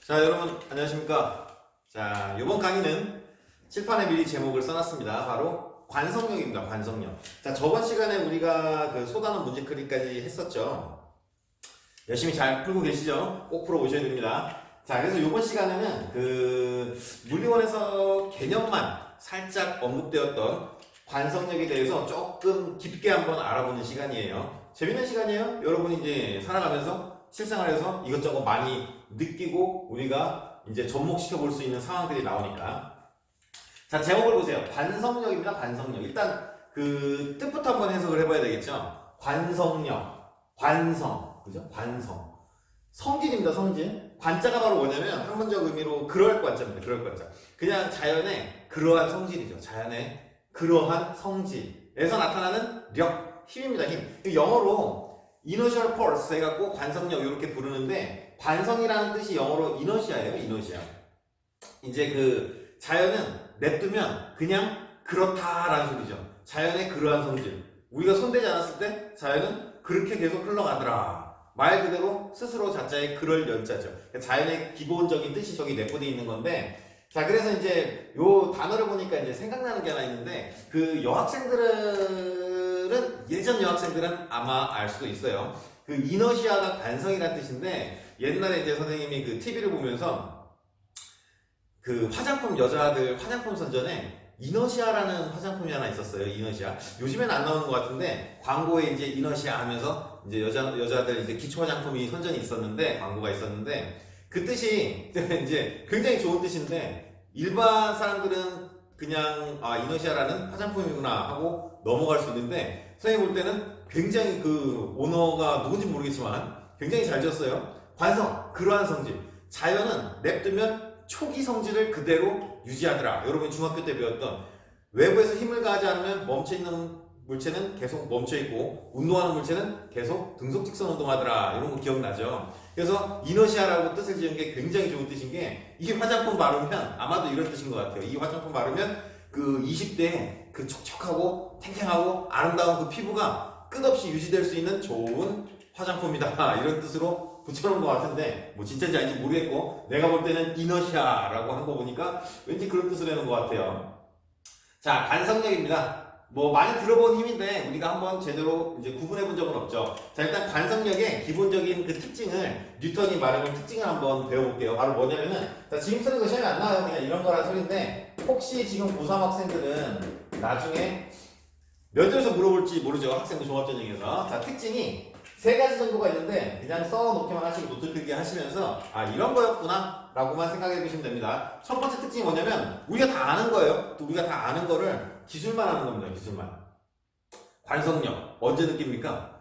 자, 여러분 안녕하십니까. 자, 이번 강의는 칠판에 미리 제목을 써놨습니다. 바로 관성력입니다. 관성력. 자, 저번 시간에 우리가 그 소단원 문제풀이까지 했었죠. 열심히 잘 풀고 계시죠? 꼭 풀어보셔야 됩니다. 자, 그래서 이번 시간에는 그 물리원에서 개념만 살짝 언급되었던 관성력에 대해서 조금 깊게 한번 알아보는 시간이에요. 재밌는 시간이에요. 여러분이 이제 살아가면서 실생활에서 이것저것 많이 느끼고 우리가 이제 접목시켜 볼 수 있는 상황들이 나오니까. 자, 제목을 보세요. 관성력입니다. 관성력. 일단 그 뜻부터 한번 해석을 해봐야 되겠죠. 관성력, 관성, 그죠? 관성. 성질입니다. 성질. 관자가 바로 뭐냐면 학문적 의미로 그럴 관자입니다. 그럴 관자. 그냥 자연의 그러한 성질이죠. 자연의 그러한 성질에서 나타나는 력, 힘입니다. 힘. 영어로 inertial force 해갖고 관성력 이렇게 부르는데, 관성이라는 뜻이 영어로 이너시아예요. 이너시아. 이제 그 자연은 냅두면 그냥 그렇다라는 소리죠. 자연의 그러한 성질. 우리가 손대지 않았을 때 자연은 그렇게 계속 흘러가더라. 말 그대로 스스로 자자의 그럴 연자죠. 자연의 기본적인 뜻이 저기 내포되어 있는 건데, 자, 그래서 이제 요 단어를 보니까 이제 생각나는 게 하나 있는데, 그 여학생들은, 예전 여학생들은 아마 알 수도 있어요. 그 이너시아가 관성이라는 뜻인데, 옛날에 이제 선생님이 그 TV를 보면서 그 화장품, 여자들 화장품 선전에 이너시아라는 화장품이 하나 있었어요. 이너시아. 요즘에는 안 나오는 것 같은데, 광고에 이제 이너시아 하면서 이제 여자들 이제 기초 화장품이 선전이 있었는데, 광고가 있었는데, 그 뜻이 이제 굉장히 좋은 뜻인데, 일반 사람들은 그냥 이너시아라는 화장품이구나 하고 넘어갈 수 있는데, 선생님 볼 때는 굉장히 그 오너가 누군지 모르겠지만 굉장히 잘 지었어요. 관성, 그러한 성질. 자연은 냅두면 초기 성질을 그대로 유지하더라. 여러분 중학교 때 배웠던, 외부에서 힘을 가하지 않으면 멈춰있는 물체는 계속 멈춰있고 운동하는 물체는 계속 등속직선 운동하더라. 이런 거 기억나죠? 그래서 이너시아라고 뜻을 지은 게 굉장히 좋은 뜻인 게, 이 화장품 바르면 아마도 이런 뜻인 것 같아요. 이 화장품 바르면 그 20대에 그 촉촉하고 탱탱하고 아름다운 그 피부가 끝없이 유지될 수 있는 좋은 화장품이다. 이런 뜻으로 붙여놓은 것 같은데, 뭐 진짜인지 아닌지 모르겠고, 내가 볼 때는 이너시아라고 한 거 보니까 왠지 그런 뜻을 내는 것 같아요. 자, 관성력입니다. 뭐 많이 들어본 힘인데 우리가 한번 제대로 이제 구분해 본 적은 없죠. 자, 일단 관성력의 기본적인 그 특징을, 뉴턴이 말해본 특징을 한번 배워볼게요. 바로 뭐냐면은, 자, 지금 쓰는 거 시험에 안 나와요. 그냥 이런 거란 소리인데, 혹시 지금 고3 학생들은 나중에 면접에서 물어볼지 모르죠. 학생부 종합전형에서. 자, 특징이 세 가지 정도가 있는데, 그냥 써놓기만 하시고 노트 필기 하시면서 이런 거였구나 라고만 생각해 보시면 됩니다. 첫 번째 특징이 뭐냐면, 우리가 다 아는 거예요. 또 우리가 다 아는 거를 기술만 하는 겁니다. 기술만. 관성력 언제 느낍니까?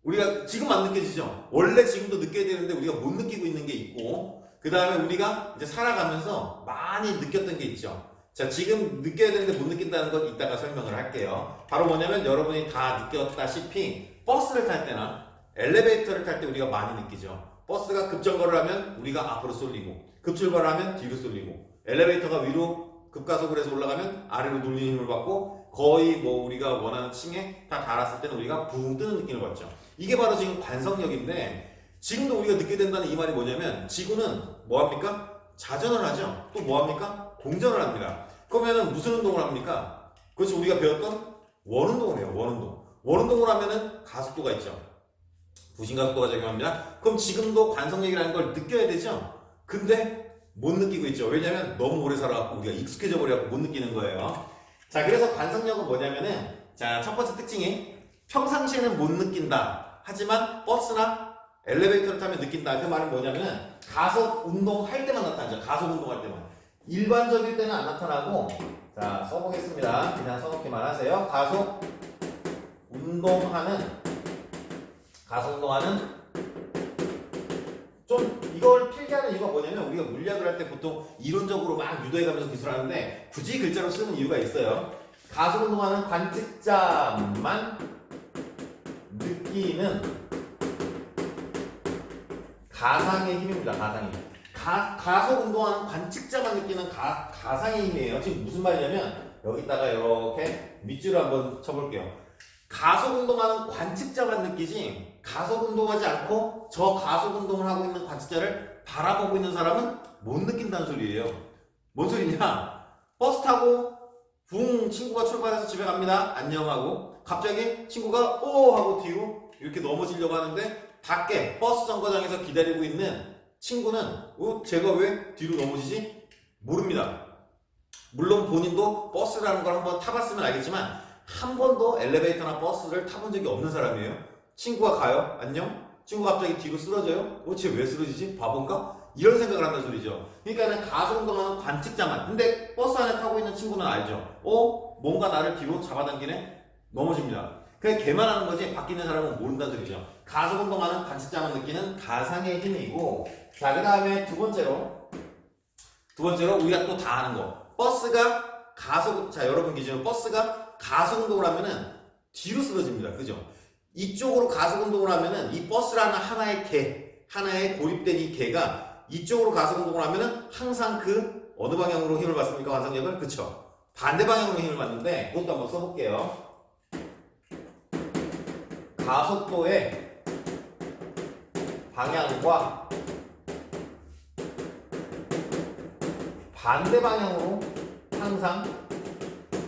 우리가 지금 안 느껴지죠? 원래 지금도 느껴야 되는데 우리가 못 느끼고 있는 게 있고, 그 다음에 우리가 이제 살아가면서 많이 느꼈던 게 있죠. 자, 지금 느껴야 되는데 못 느낀다는 건 이따가 설명을 할게요. 바로 뭐냐면, 여러분이 다 느꼈다시피 버스를 탈 때나 엘리베이터를 탈 때 우리가 많이 느끼죠. 버스가 급정거를 하면 우리가 앞으로 쏠리고, 급출발을 하면 뒤로 쏠리고, 엘리베이터가 위로 급가속을 해서 올라가면 아래로 눌리는 힘을 받고, 거의 뭐 우리가 원하는 층에 다 달았을 때는 우리가 붕 뜨는 느낌을 받죠. 이게 바로 지금 관성력인데, 지금도 우리가 느끼게 된다는 이 말이 뭐냐면, 지구는 뭐합니까? 자전을 하죠. 또 뭐합니까? 공전을 합니다. 그러면은 무슨 운동을 합니까? 그것이 우리가 배웠던 원운동을 해요. 원운동. 원운동을 하면은 가속도가 있죠. 부신가속도가 적용합니다. 그럼 지금도 관성력이라는 걸 느껴야 되죠? 근데 못 느끼고 있죠. 왜냐면 너무 오래 살아갖고 우리가 익숙해져 버려갖고 못 느끼는 거예요. 자, 그래서 관성력은 뭐냐면은, 자, 첫 번째 특징이 평상시에는 못 느낀다. 하지만 버스나 엘리베이터를 타면 느낀다. 그 말은 뭐냐면은, 가속 운동할 때만 나타나죠. 가속 운동할 때만. 일반적일 때는 안 나타나고, 자, 써보겠습니다. 그냥 써놓기만 하세요. 가속 운동하는, 좀 이걸 필기하는 이유가 뭐냐면, 우리가 물리학을 할 때 보통 이론적으로 막 유도해가면서 기술하는데 굳이 글자로 쓰는 이유가 있어요. 가속 운동하는 관측자만 느끼는 가상의 힘입니다. 가상의 힘. 가속 운동하는 관측자만 느끼는 가상의 힘이에요. 지금 무슨 말이냐면, 여기다가 이렇게 밑줄을 한번 쳐볼게요. 가속 운동하는 관측자만 느끼지, 가속 운동하지 않고 저 가속 운동을 하고 있는 관측자를 바라보고 있는 사람은 못 느낀다는 소리예요. 뭔 소리냐? 버스 타고 붕 친구가 출발해서 집에 갑니다. 안녕하고 갑자기 친구가 오 하고 뒤로 이렇게 넘어지려고 하는데 밖에 버스 정거장에서 기다리고 있는 친구는 제가 왜 뒤로 넘어지지? 모릅니다. 물론 본인도 버스라는 걸 한번 타봤으면 알겠지만 한 번도 엘리베이터나 버스를 타본 적이 없는 사람이에요. 친구가 가요. 안녕? 친구가 갑자기 뒤로 쓰러져요. 쟤 왜 쓰러지지? 바본가? 이런 생각을 한다는 소리죠. 그러니까는 가속 운동하는 관측자만. 근데 버스 안에 타고 있는 친구는 알죠. 뭔가 나를 뒤로 잡아당기네? 넘어집니다. 그냥 걔만 하는 거지 밖에 있는 사람은 모른다는 소리죠. 가속 운동하는 관측자만 느끼는 가상의 힘이고, 자, 그 다음에 두 번째로 우리가 또 다 아는 거. 버스가 자, 여러분 기준으로 버스가 가속 운동을 하면은 뒤로 쓰러집니다. 그죠? 이쪽으로 가속 운동을 하면은 이 버스라는 하나의 고립된 이 개가 이쪽으로 가속 운동을 하면은 항상 어느 방향으로 힘을 받습니까? 관성력을? 그쵸? 반대 방향으로 힘을 받는데, 그것도 한번 써볼게요. 가속도의 방향과 반대 방향으로 항상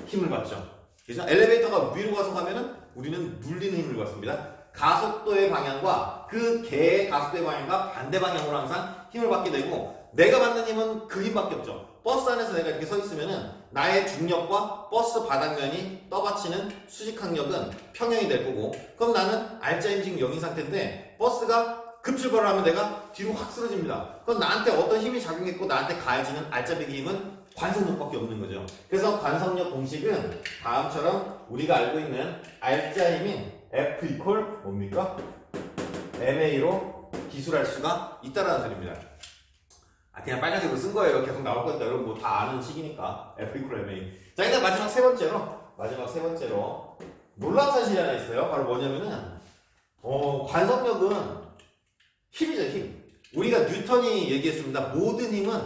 힘을 받죠. 그래서 엘리베이터가 위로 가속하면은 우리는 눌리는 힘을 받습니다. 가속도의 방향과 그 개의 가속도의 방향과 반대 방향으로 항상 힘을 받게 되고, 내가 받는 힘은 그 힘밖에 없죠. 버스 안에서 내가 이렇게 서 있으면은 나의 중력과 버스 바닥면이 떠받치는 수직항력은 평행이 될 거고, 그럼 나는 알짜임 지금 0인 상태인데 버스가 급출발을 하면 내가 뒤로 확 쓰러집니다. 그럼 나한테 어떤 힘이 작용했고 나한테 가해지는 알짜배기 힘은 관성력밖에 없는 거죠. 그래서 관성력 공식은 다음처럼 우리가 알고 있는 알짜힘인 F 이퀄 뭡니까? MA로 기술할 수가 있다라는 소리입니다. 그냥 빨간색으로 쓴 거예요. 계속 나올 거니까 여러분 뭐 다 아는 식이니까 F 이퀄 MA. 자, 일단 마지막 세 번째로 놀라운 사실이 하나 있어요. 바로 뭐냐면은 관성력은 힘이죠, 힘. 우리가 뉴턴이 얘기했습니다. 모든 힘은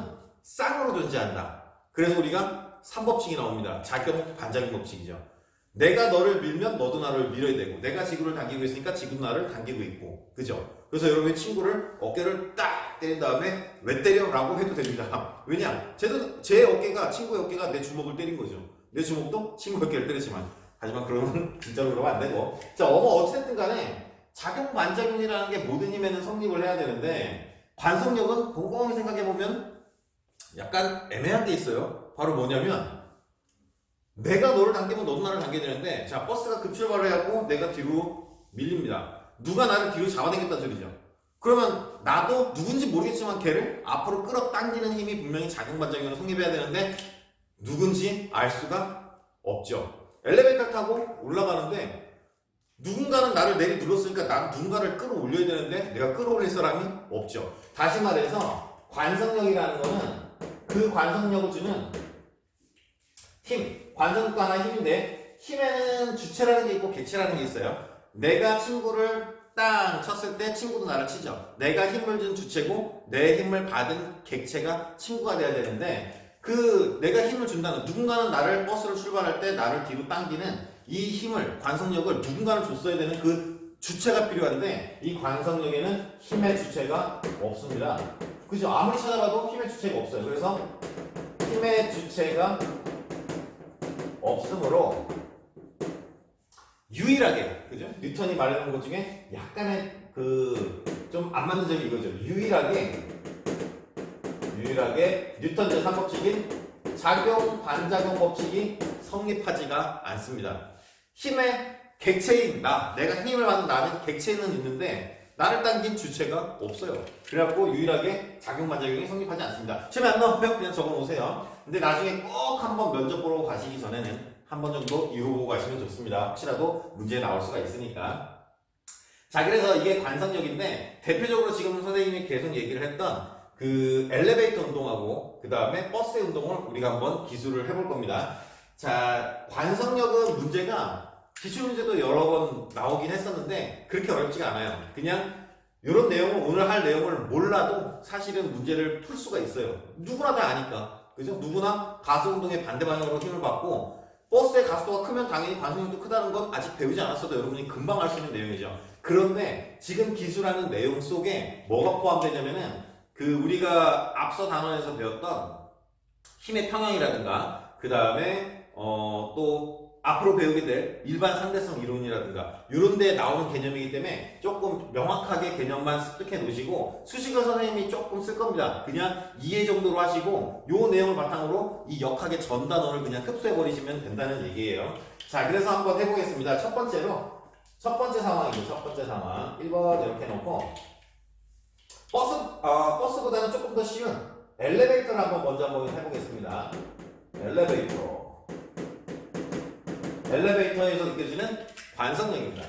쌍으로 존재한다. 그래서 우리가 3법칙이 나옵니다. 작용 반작용 법칙이죠. 내가 너를 밀면 너도 나를 밀어야 되고, 내가 지구를 당기고 있으니까 지구도 나를 당기고 있고, 그죠? 그래서 여러분이 친구를 어깨를 딱 때린 다음에 왜 때려? 라고 해도 됩니다. 왜냐? 제 어깨가, 친구의 어깨가 내 주먹을 때린 거죠. 내 주먹도 친구 어깨를 때리지만, 하지만 그러면 진짜로 그러면 안 되고. 자, 어쨌든 간에 작용 반작용이라는 게 모든 힘에는 성립을 해야 되는데, 관성력은 곰곰이 생각해보면 약간 애매한 게 있어요. 바로 뭐냐면 내가 너를 당기면 너도 나를 당겨야 되는데, 자, 버스가 급출발을 해갖고 내가 뒤로 밀립니다. 누가 나를 뒤로 잡아당겼다는 소리죠. 그러면 나도 누군지 모르겠지만 걔를 앞으로 끌어당기는 힘이 분명히 작용반작용으로 성립해야 되는데 누군지 알 수가 없죠. 엘리베이터 타고 올라가는데 누군가는 나를 내리눌렀으니까 난 누군가를 끌어올려야 되는데 내가 끌어올릴 사람이 없죠. 다시 말해서 관성력이라는 거는 그 관성력을 주는 힘, 관성력도 하나의 힘인데, 힘에는 주체라는 게 있고 객체라는 게 있어요. 내가 친구를 땅 쳤을 때 친구도 나를 치죠. 내가 힘을 준 주체고 내 힘을 받은 객체가 친구가 돼야 되는데, 내가 힘을 준다는, 누군가는 나를 버스로 출발할 때 나를 뒤로 당기는 이 힘을, 관성력을 누군가는 줬어야 되는 그 주체가 필요한데, 이 관성력에는 힘의 주체가 없습니다. 그죠? 아무리 찾아봐도 힘의 주체가 없어요. 그래서 힘의 주체가 없으므로 유일하게, 그죠? 뉴턴이 말해놓은 것 중에 약간의 좀 안 맞는 점이 이거죠. 유일하게 뉴턴 제3법칙인 작용 반작용 법칙이 성립하지가 않습니다. 힘의 객체인 내가 힘을 받는 나는 객체는 있는데 나를 당긴 주체가 없어요. 그래갖고 유일하게 작용 반작용이 성립하지 않습니다. 처음에 안 나오면 그냥 적어놓으세요. 근데 나중에 꼭 한번 면접 보러 가시기 전에는 한 번 정도 이루고 가시면 좋습니다. 혹시라도 문제 나올 수가 있으니까. 자, 그래서 이게 관성력인데, 대표적으로 지금 선생님이 계속 얘기를 했던 엘리베이터 운동하고 그 다음에 버스 운동을 우리가 한번 기술을 해볼 겁니다. 자, 관성력은 문제가 기출문제도 여러 번 나오긴 했었는데 그렇게 어렵지가 않아요. 그냥 이런 내용을, 오늘 할 내용을 몰라도 사실은 문제를 풀 수가 있어요. 누구나 다 아니까. 그죠? 누구나 가속운동의 반대 방향으로 힘을 받고, 버스의 가속도가 크면 당연히 관성력도 크다는 건 아직 배우지 않았어도 여러분이 금방 알 수 있는 내용이죠. 그런데 지금 기술하는 내용 속에 뭐가 포함되냐면은 그 우리가 앞서 단원에서 배웠던 힘의 평형이라든가 그 다음에 또 앞으로 배우게 될 일반 상대성 이론이라든가 이런 데 나오는 개념이기 때문에 조금 명확하게 개념만 습득해 놓으시고 수식어 선생님이 조금 쓸 겁니다. 그냥 이해 정도로 하시고 요 내용을 바탕으로 이 역학의 전 단원을 그냥 흡수해 버리시면 된다는 얘기예요. 자, 그래서 한번 해보겠습니다. 첫 번째로 첫 번째 상황이죠. 첫 번째 상황 1번 이렇게 놓고 버스보다는 조금 더 쉬운 엘리베이터를 한번 해보겠습니다. 엘리베이터에서 느껴지는 관성력입니다.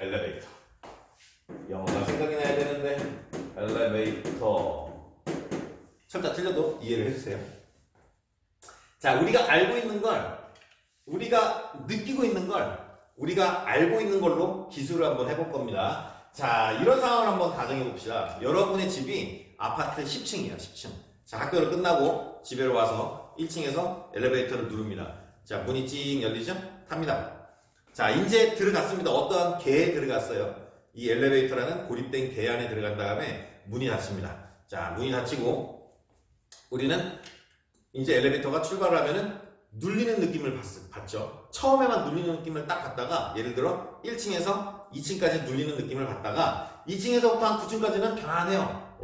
엘리베이터. 영어가 생각이 나야 되는데 엘리베이터. 철자 틀려도 이해를 해주세요. 자, 우리가 알고 있는 걸, 우리가 느끼고 있는 걸, 우리가 알고 있는 걸로 기술을 한번 해볼 겁니다. 자, 이런 상황을 한번 가정해 봅시다. 여러분의 집이 아파트 10층이에요. 10층. 자, 학교를 끝나고 집에 와서 1층에서 엘리베이터를 누릅니다. 자, 문이 찡 열리죠? 탑니다. 자, 이제 들어갔습니다. 어떠한 개에 들어갔어요. 이 엘리베이터라는 고립된 개 안에 들어간 다음에 문이 닫힙니다. 자, 문이 닫히고 우리는 이제 엘리베이터가 출발을 하면은 눌리는 느낌을 받죠. 처음에만 눌리는 느낌을 딱 받다가 예를 들어 1층에서 2층까지 눌리는 느낌을 받다가 2층에서부터 한 9층까지는 편안해요.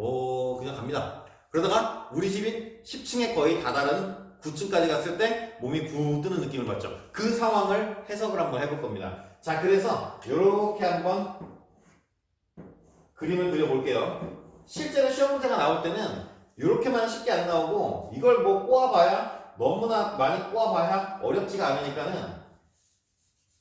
그냥 갑니다. 그러다가 우리 집인 10층에 거의 다다른 9층까지 갔을 때 몸이 부 뜨는 느낌을 받죠. 그 상황을 해석을 한번 해볼 겁니다. 자, 그래서 이렇게 한번 그림을 그려볼게요. 실제로 시험 문제가 나올 때는 이렇게만 쉽게 안 나오고 이걸 뭐 꼬아봐야 너무나 많이 꼬아봐야 어렵지가 않으니까는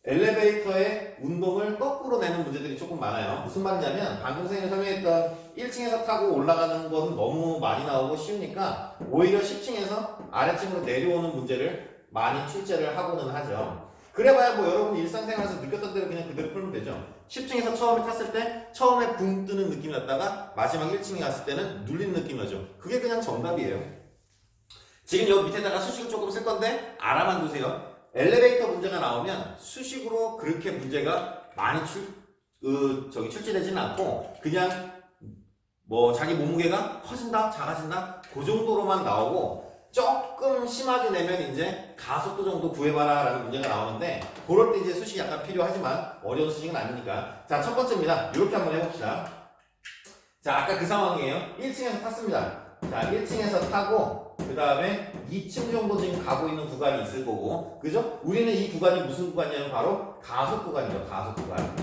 엘리베이터의 운동을 거꾸로 내는 문제들이 조금 많아요. 무슨 말이냐면 방금 선생님이 설명했던 1층에서 타고 올라가는 건 너무 많이 나오고 쉬우니까 오히려 10층에서 아래층으로 내려오는 문제를 많이 출제를 하고는 하죠. 그래봐야 뭐 여러분 일상생활에서 느꼈던 대로 그냥 그대로 풀면 되죠. 10층에서 처음에 탔을 때 처음에 붕 뜨는 느낌이 났다가 마지막 1층에 갔을 때는 눌리는 느낌이 나죠. 그게 그냥 정답이에요. 지금 여기 밑에다가 수식을 조금 쓸 건데 알아만 두세요. 엘리베이터 문제가 나오면 수식으로 그렇게 문제가 많이 출제되지는 않고 그냥 뭐 자기 몸무게가 커진다 작아진다 그 정도로만 나오고 조금 심하게 내면 이제 가속도 정도 구해봐라 라는 문제가 나오는데 그럴 때 이제 수식이 약간 필요하지만 어려운 수식은 아니니까. 자, 첫 번째입니다. 이렇게 한번 해봅시다. 자, 아까 그 상황이에요. 1층에서 탔습니다. 자, 1층에서 타고 그 다음에 2층 정도 지금 가고 있는 구간이 있을 거고, 그죠? 우리는 이 구간이 무슨 구간이냐면 바로 가속 구간이죠. 가속 구간.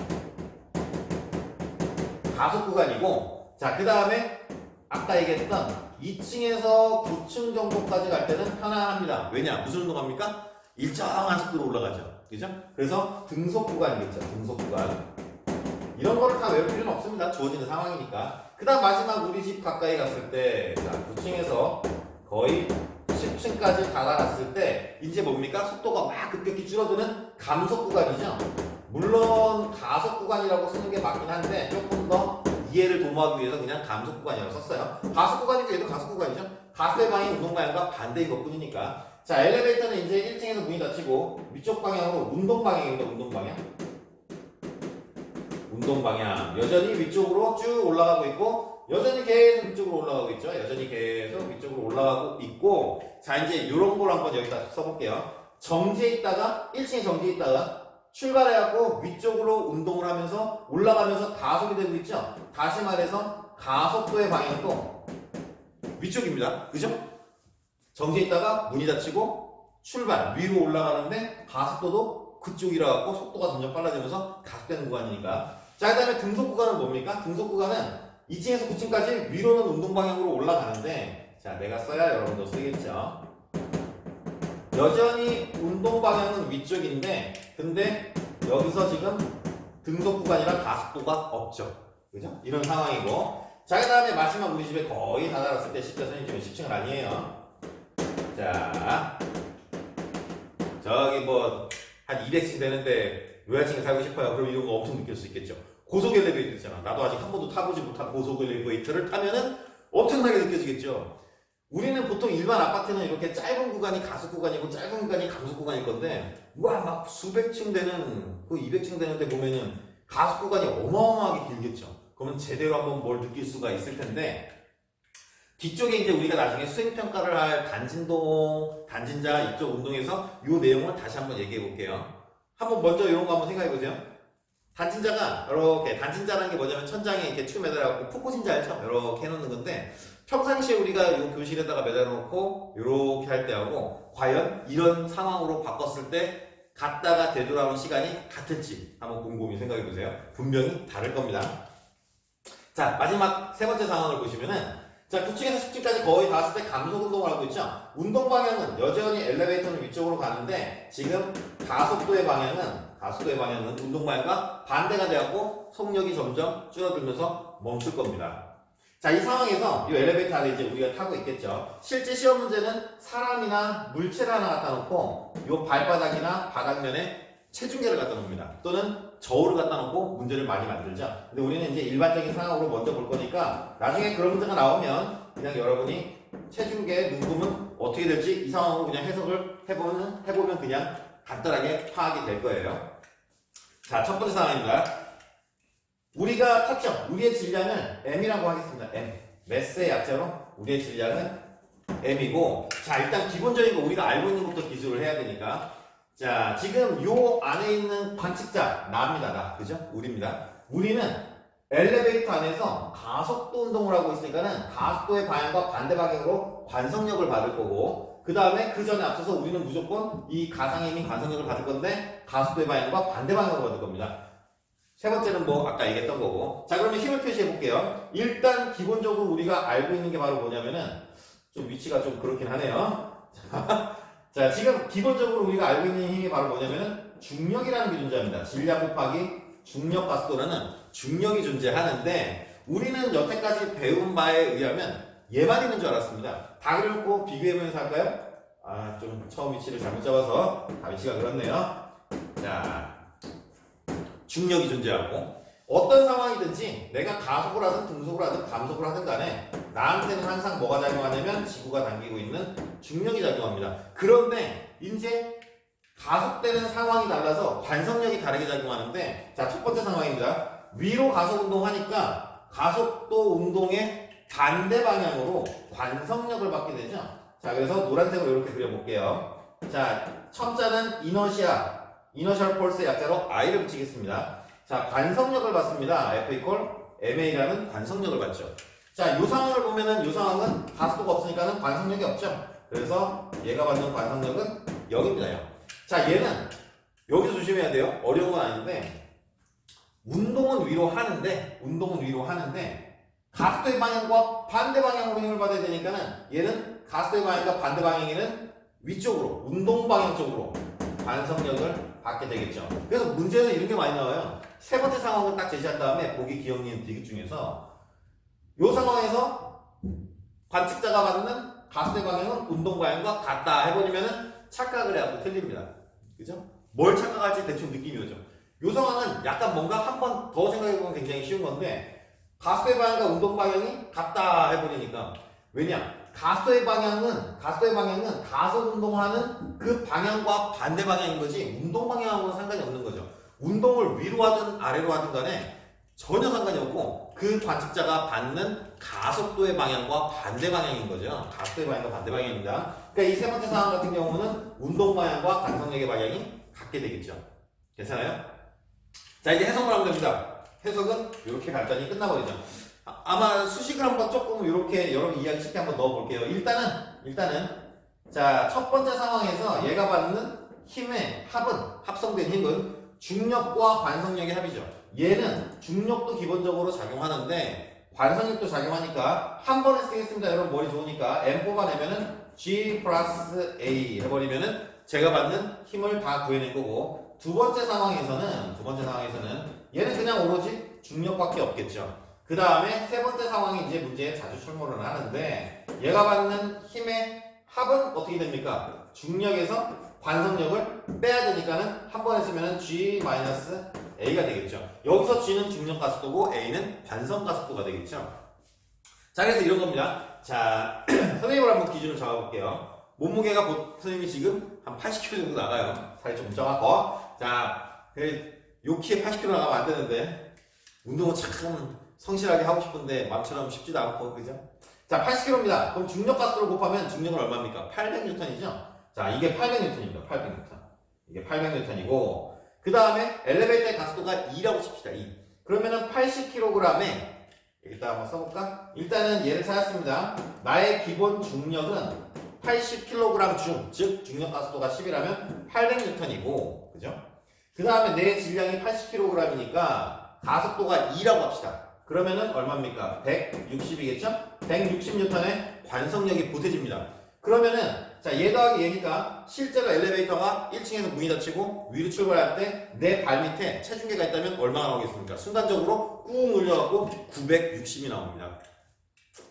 가속 구간이고, 자, 그 다음에 아까 얘기했던 2층에서 9층 정도까지 갈 때는 편안합니다. 왜냐? 무슨 운동합니까? 일정한 속도로 올라가죠. 그죠? 그래서 등속 구간이겠죠. 등속 구간. 이런 거를 다 외울 필요는 없습니다. 주어지는 상황이니까. 그 다음 마지막 우리 집 가까이 갔을 때, 자, 9층에서 거의 10층까지 다다랐을 때 이제 뭡니까? 속도가 막 급격히 줄어드는 감속 구간이죠. 물론 가속 구간이라고 쓰는 게 맞긴 한데 조금 더 이해를 도모하기 위해서 그냥 감속 구간이라고 썼어요. 가속 구간이고 얘도 가속 구간이죠. 가속의 방향이 운동 방향과 반대인 것뿐이니까. 자, 엘리베이터는 이제 1층에서 문이 닫히고 위쪽 방향으로 운동 방향입니다. 운동 방향. 운동 방향. 여전히 위쪽으로 쭉 올라가고 있고 여전히 계속 위쪽으로 올라가고 있죠. 여전히 계속 위쪽으로 올라가고 있고, 자, 이제 이런 걸 한번 여기다 써볼게요. 정지해 있다가 1층에 정지해 있다가 출발해갖고 위쪽으로 운동을 하면서 올라가면서 가속이 되고 있죠. 다시 말해서 가속도의 방향도 위쪽입니다. 그죠? 정지해 있다가 문이 닫히고 출발 위로 올라가는데 가속도도 그쪽이라 갖고 속도가 점점 빨라지면서 가속되는 구간이니까. 자, 그 다음에 등속 구간은 뭡니까? 등속 구간은 2층에서 9층까지 위로는 운동 방향으로 올라가는데, 자, 내가 써야 여러분도 쓰겠죠. 여전히 운동 방향은 위쪽인데 근데 여기서 지금 등속 구간이라 가속도가 없죠. 그죠? 이런 상황이고, 자, 그 다음에 마지막 우리 집에 거의 다다랐을 때 진짜 선생님 집은 10층은 아니에요. 자, 저기 뭐 한 200층 되는데 외화층에 살고 싶어요. 그럼 이런 거 엄청 느낄 수 있겠죠. 고속 엘리베이터 있잖아. 나도 아직 한 번도 타보지 못한 고속 엘리베이터를 타면은 엄청나게 느껴지겠죠. 우리는 보통 일반 아파트는 이렇게 짧은 구간이 가속 구간이고 짧은 구간이 감속 구간일 건데, 와, 막 수백 층 되는, 그 200층 되는데 보면은 가속 구간이 어마어마하게 길겠죠. 그러면 제대로 한번 뭘 느낄 수가 있을 텐데, 뒤쪽에 이제 우리가 나중에 수행평가를 할 단진동, 단진자 이쪽 운동에서 이 내용을 다시 한번 얘기해 볼게요. 한번 먼저 이런 거 한번 생각해 보세요. 단진자가 이렇게, 단진자라는 게 뭐냐면 천장에 이렇게 축 매달아갖고 푸코진자 알죠? 이렇게 해놓는 건데, 평상시에 우리가 이 교실에다가 매달아놓고 이렇게 할 때하고 과연 이런 상황으로 바꿨을 때 갔다가 되돌아오는 시간이 같을지 한번 곰곰이 생각해 보세요. 분명히 다를 겁니다. 자, 마지막 세 번째 상황을 보시면은, 자, 9층에서 10층까지 거의 다 왔을 때 감속 운동을 하고 있죠. 운동 방향은 여전히 엘리베이터는 위쪽으로 가는데, 지금 가속도의 방향은 운동 방향과 반대가 되었고 속력이 점점 줄어들면서 멈출 겁니다. 자, 이 상황에서 이 엘리베이터 안에 이제 우리가 타고 있겠죠. 실제 시험 문제는 사람이나 물체를 하나 갖다 놓고 이 발바닥이나 바닥면에 체중계를 갖다 놓습니다. 또는 저울을 갖다 놓고 문제를 많이 만들죠. 근데 우리는 이제 일반적인 상황으로 먼저 볼 거니까 나중에 그런 문제가 나오면 그냥 여러분이 체중계 눈금은 어떻게 될지 이 상황으로 그냥 해석을 해보면 그냥 간단하게 파악이 될 거예요. 자, 첫 번째 상황입니다. 우리가 탔죠. 우리의 질량을 M이라고 하겠습니다. M. 매스의 약자로 우리의 질량은 M이고, 자, 일단 기본적인 거 우리가 알고 있는 것부터 기술을 해야 되니까, 자, 지금 요 안에 있는 관측자 나입니다. 나. 그죠? 우리입니다. 우리는 엘리베이터 안에서 가속도 운동을 하고 있으니까는 가속도의 방향과 반대 방향으로 관성력을 받을 거고, 그 다음에 그 전에 앞서서 우리는 무조건 이 가상의 힘인 관성력을 받을 건데 가속도의 방향과 반대 방향으로 받을 겁니다. 세 번째는 뭐 아까 얘기했던 거고. 자, 그러면 힘을 표시해 볼게요. 일단 기본적으로 우리가 알고 있는 게 바로 뭐냐면은, 좀 위치가 좀 그렇긴 하네요. 자, 지금 기본적으로 우리가 알고 있는 힘이 바로 뭐냐면은 중력이라는 게 존재합니다. 질량 곱하기 중력 가속도라는 중력이 존재하는데, 우리는 여태까지 배운 바에 의하면 얘만 있는 줄 알았습니다. 다 그려놓고 비교해보면서 할까요? 아, 좀 처음 위치를 잘못 잡아서 다 위치가 그렇네요. 자, 중력이 존재하고, 어떤 상황이든지 내가 가속을 하든 등속을 하든 감속을 하든 간에 나한테는 항상 뭐가 작용하냐면 지구가 당기고 있는 중력이 작용합니다. 그런데 이제 가속되는 상황이 달라서 관성력이 다르게 작용하는데, 자, 첫 번째 상황입니다. 위로 가속 운동하니까 가속도 운동의 반대 방향으로 관성력을 받게 되죠. 자, 그래서 노란색으로 이렇게 그려볼게요. 자, 첨자는 이너셜 폴스의 약자로 I를 붙이겠습니다. 자, 관성력을 받습니다. F 이퀄 MA라는 관성력을 받죠. 자, 이 상황을 보면은 이 상황은 가속도가 없으니까는 관성력이 없죠. 그래서 얘가 받는 관성력은 0입니다. 0. 자, 얘는 여기서 조심해야 돼요. 어려운 건 아닌데, 운동은 위로 하는데 가속도의 방향과 반대 방향으로 힘을 받아야 되니까는 얘는 가속도의 방향과 반대 방향에는 위쪽으로, 운동 방향 쪽으로 관성력을 받게 되겠죠. 그래서 문제는 이런 게 많이 나와요. 세 번째 상황을 딱 제시한 다음에 보기, 기억, 니은, 디귿 중에서 이 상황에서 관측자가 받는 가속도의 방향은 운동 방향과 같다 해버리면은 착각을 해갖고 틀립니다. 그죠? 뭘 착각할지 대충 느낌이 오죠. 이 상황은 약간 뭔가 한 번 더 생각해보면 굉장히 쉬운 건데, 가속도의 방향과 운동 방향이 같다 해버리니까, 왜냐? 가속도의 방향은 가속 운동하는 그 방향과 반대 방향인 거지 운동 방향하고는 상관이 없는 거죠. 운동을 위로 하든 아래로 하든 간에 전혀 상관이 없고 그 관측자가 받는 가속도의 방향과 반대 방향인 거죠. 가속도의 방향과 반대 방향입니다. 그러니까 이 세 번째 상황 같은 경우는 운동 방향과 관성력의 방향이 같게 되겠죠. 괜찮아요? 자, 이제 해석을 하면 됩니다. 해석은 이렇게 간단히 끝나버리죠. 아마 수식을 한번 조금 이렇게 여러분 이해하기 쉽게 한번 넣어볼게요. 일단은 자, 첫 번째 상황에서 얘가 받는 힘의 합성된 힘은 중력과 관성력의 합이죠. 얘는 중력도 기본적으로 작용하는데 관성력도 작용하니까 한 번에 쓰겠습니다. 여러분 머리 좋으니까 M 뽑아내면은 G 플러스 A 해버리면은 제가 받는 힘을 다 구해낸 거고, 두 번째 상황에서는 얘는 그냥 오로지 중력밖에 없겠죠. 그 다음에 세 번째 상황이 이제 문제에 자주 출몰을 하는데, 얘가 받는 힘의 합은 어떻게 됩니까? 중력에서 관성력을 빼야 되니까는 한 번에 쓰면은 G-A가 되겠죠. 여기서 G는 중력 가속도고 A는 관성 가속도가 되겠죠. 자, 그래서 이런 겁니다. 자, 선생님을 한번 기준을 잡아볼게요. 몸무게가 선생님이 지금 한 80kg 정도 나가요. 살이 좀 쪄갖고. 자, 요 키에 80km 나가면 안 되는데 운동을 참 성실하게 하고 싶은데 맘처럼 쉽지도 않고 그죠? 자 80km입니다. 그럼 중력 가속도를 곱하면 중력은 얼마입니까? 800N이죠? 자 이게 800N입니다. 800N. 이게 800N이고 그 다음에 엘리베이터의 가속도가 2라고 칩시다. 2. 그러면은 80kg에 여기다 한번 써볼까? 일단은 얘를 찾았습니다. 나의 기본 중력은 80kg 중, 즉 중력 가속도가 10이라면 800N이고 그죠? 그 다음에 내 질량이 80kg이니까 가속도가 2라고 합시다. 그러면은 얼마입니까? 160이겠죠? 160N의 관성력이 보태집니다. 그러면은 자, 얘 더하기 얘니까 실제로 엘리베이터가 1층에서 문이 닫히고 위로 출발할 때 내 발 밑에 체중계가 있다면 얼마나 나오겠습니까? 순간적으로 꾹 눌려갖고 960이 나옵니다.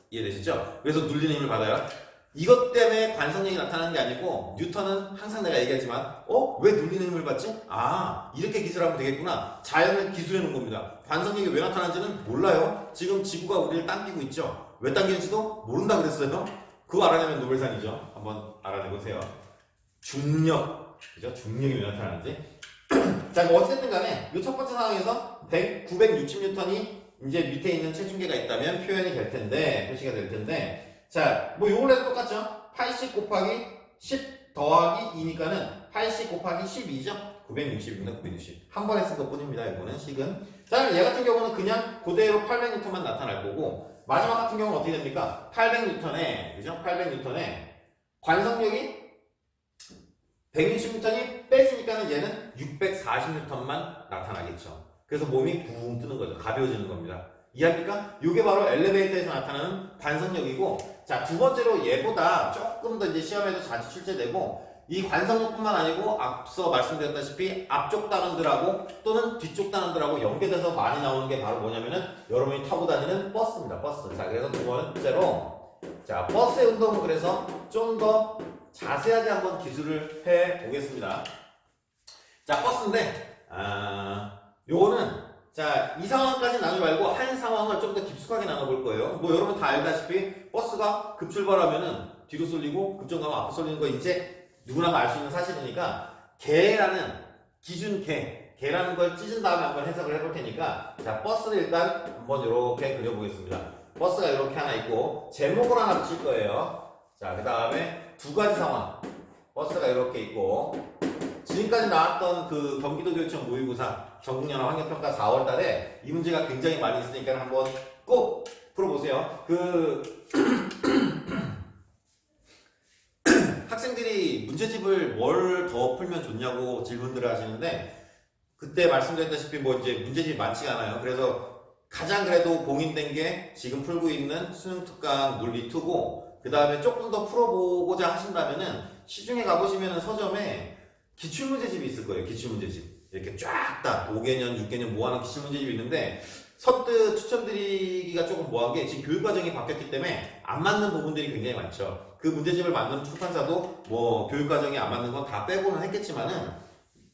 이해되시죠? 그래서 눌리는 힘을 받아요. 이것 때문에 관성력이 나타나는 게 아니고 뉴턴은 항상 내가 얘기하지만 왜 눌리는 힘을 받지? 아 이렇게 기술하면 되겠구나. 자연을 기술해 놓은 겁니다. 관성력이 왜 나타나는지는 몰라요. 지금 지구가 우리를 당기고 있죠. 왜 당기는지도 모른다 그랬어요. 그거 알아내면 노벨상이죠. 한번 알아내보세요. 중력, 그죠? 중력이 왜 나타나는지. 자, 뭐 어쨌든 간에 이 첫 번째 상황에서 960N이 이제 밑에 있는 체중계가 있다면 표현이 될 텐데, 표시가 될 텐데, 자, 뭐 요걸로 해도 똑같죠? 80 곱하기 10 더하기 2니까는 80 곱하기 12죠? 960입니다. 960. 한 번에 쓴 것 뿐입니다. 이거는 식은. 자, 얘 같은 경우는 그냥 그대로 800N만 나타날 거고, 마지막 같은 경우는 어떻게 됩니까? 800N에, 그죠? 800N에 관성력이 160N이 빼지니까는 얘는 640N만 나타나겠죠. 그래서 몸이 붕 뜨는 거죠. 가벼워지는 겁니다. 이해합니까? 이게 바로 엘리베이터에서 나타나는 관성력이고, 자, 두 번째로 얘보다 조금 더 이제 시험에도 자주 출제되고, 이 관성력뿐만 아니고 앞서 말씀드렸다시피 앞쪽 단원들하고 또는 뒤쪽 단원들하고 연계돼서 많이 나오는 게 바로 뭐냐면은 여러분이 타고 다니는 버스입니다. 버스. 자, 그래서 두 번째로 자, 버스의 운동은 그래서 좀 더 자세하게 한번 기술을 해 보겠습니다. 자, 버스인데 요거는 자, 이 상황까지 나누지 말고 한 상황을 좀 더 깊숙하게 나눠볼 거예요. 뭐 여러분 다 알다시피 버스가 급출발하면은 뒤로 쏠리고 급정가면 앞으로 쏠리는 거 이제 누구나 알 수 있는 사실이니까 개라는 기준 개라는 걸 찢은 다음에 한번 해석을 해볼 테니까 자, 버스를 일단 한번 이렇게 그려보겠습니다. 버스가 이렇게 하나 있고 제목을 하나 붙일 거예요. 자, 그 다음에 두 가지 상황. 버스가 이렇게 있고 지금까지 나왔던 그 경기도교육청 모의고사 전국연합 환경평가 4월 달에 이 문제가 굉장히 많이 있으니까 한번 꼭 풀어보세요. 학생들이 문제집을 뭘 더 풀면 좋냐고 질문들을 하시는데 그때 말씀드렸다시피 뭐 이제 문제집이 많지가 않아요. 그래서 가장 그래도 공인된 게 지금 풀고 있는 수능특강 논리2고 그 다음에 조금 더 풀어보고자 하신다면은 시중에 가보시면은 서점에 기출문제집이 있을 거예요. 기출문제집. 이렇게 쫙 다 5개년, 6개년 모아놓은 기출문제집이 있는데 선뜻 추천드리기가 조금 뭐한 게 지금 교육과정이 바뀌었기 때문에 안 맞는 부분들이 굉장히 많죠. 그 문제집을 만든 출판사도 뭐 교육과정이 안 맞는 건 다 빼고는 했겠지만은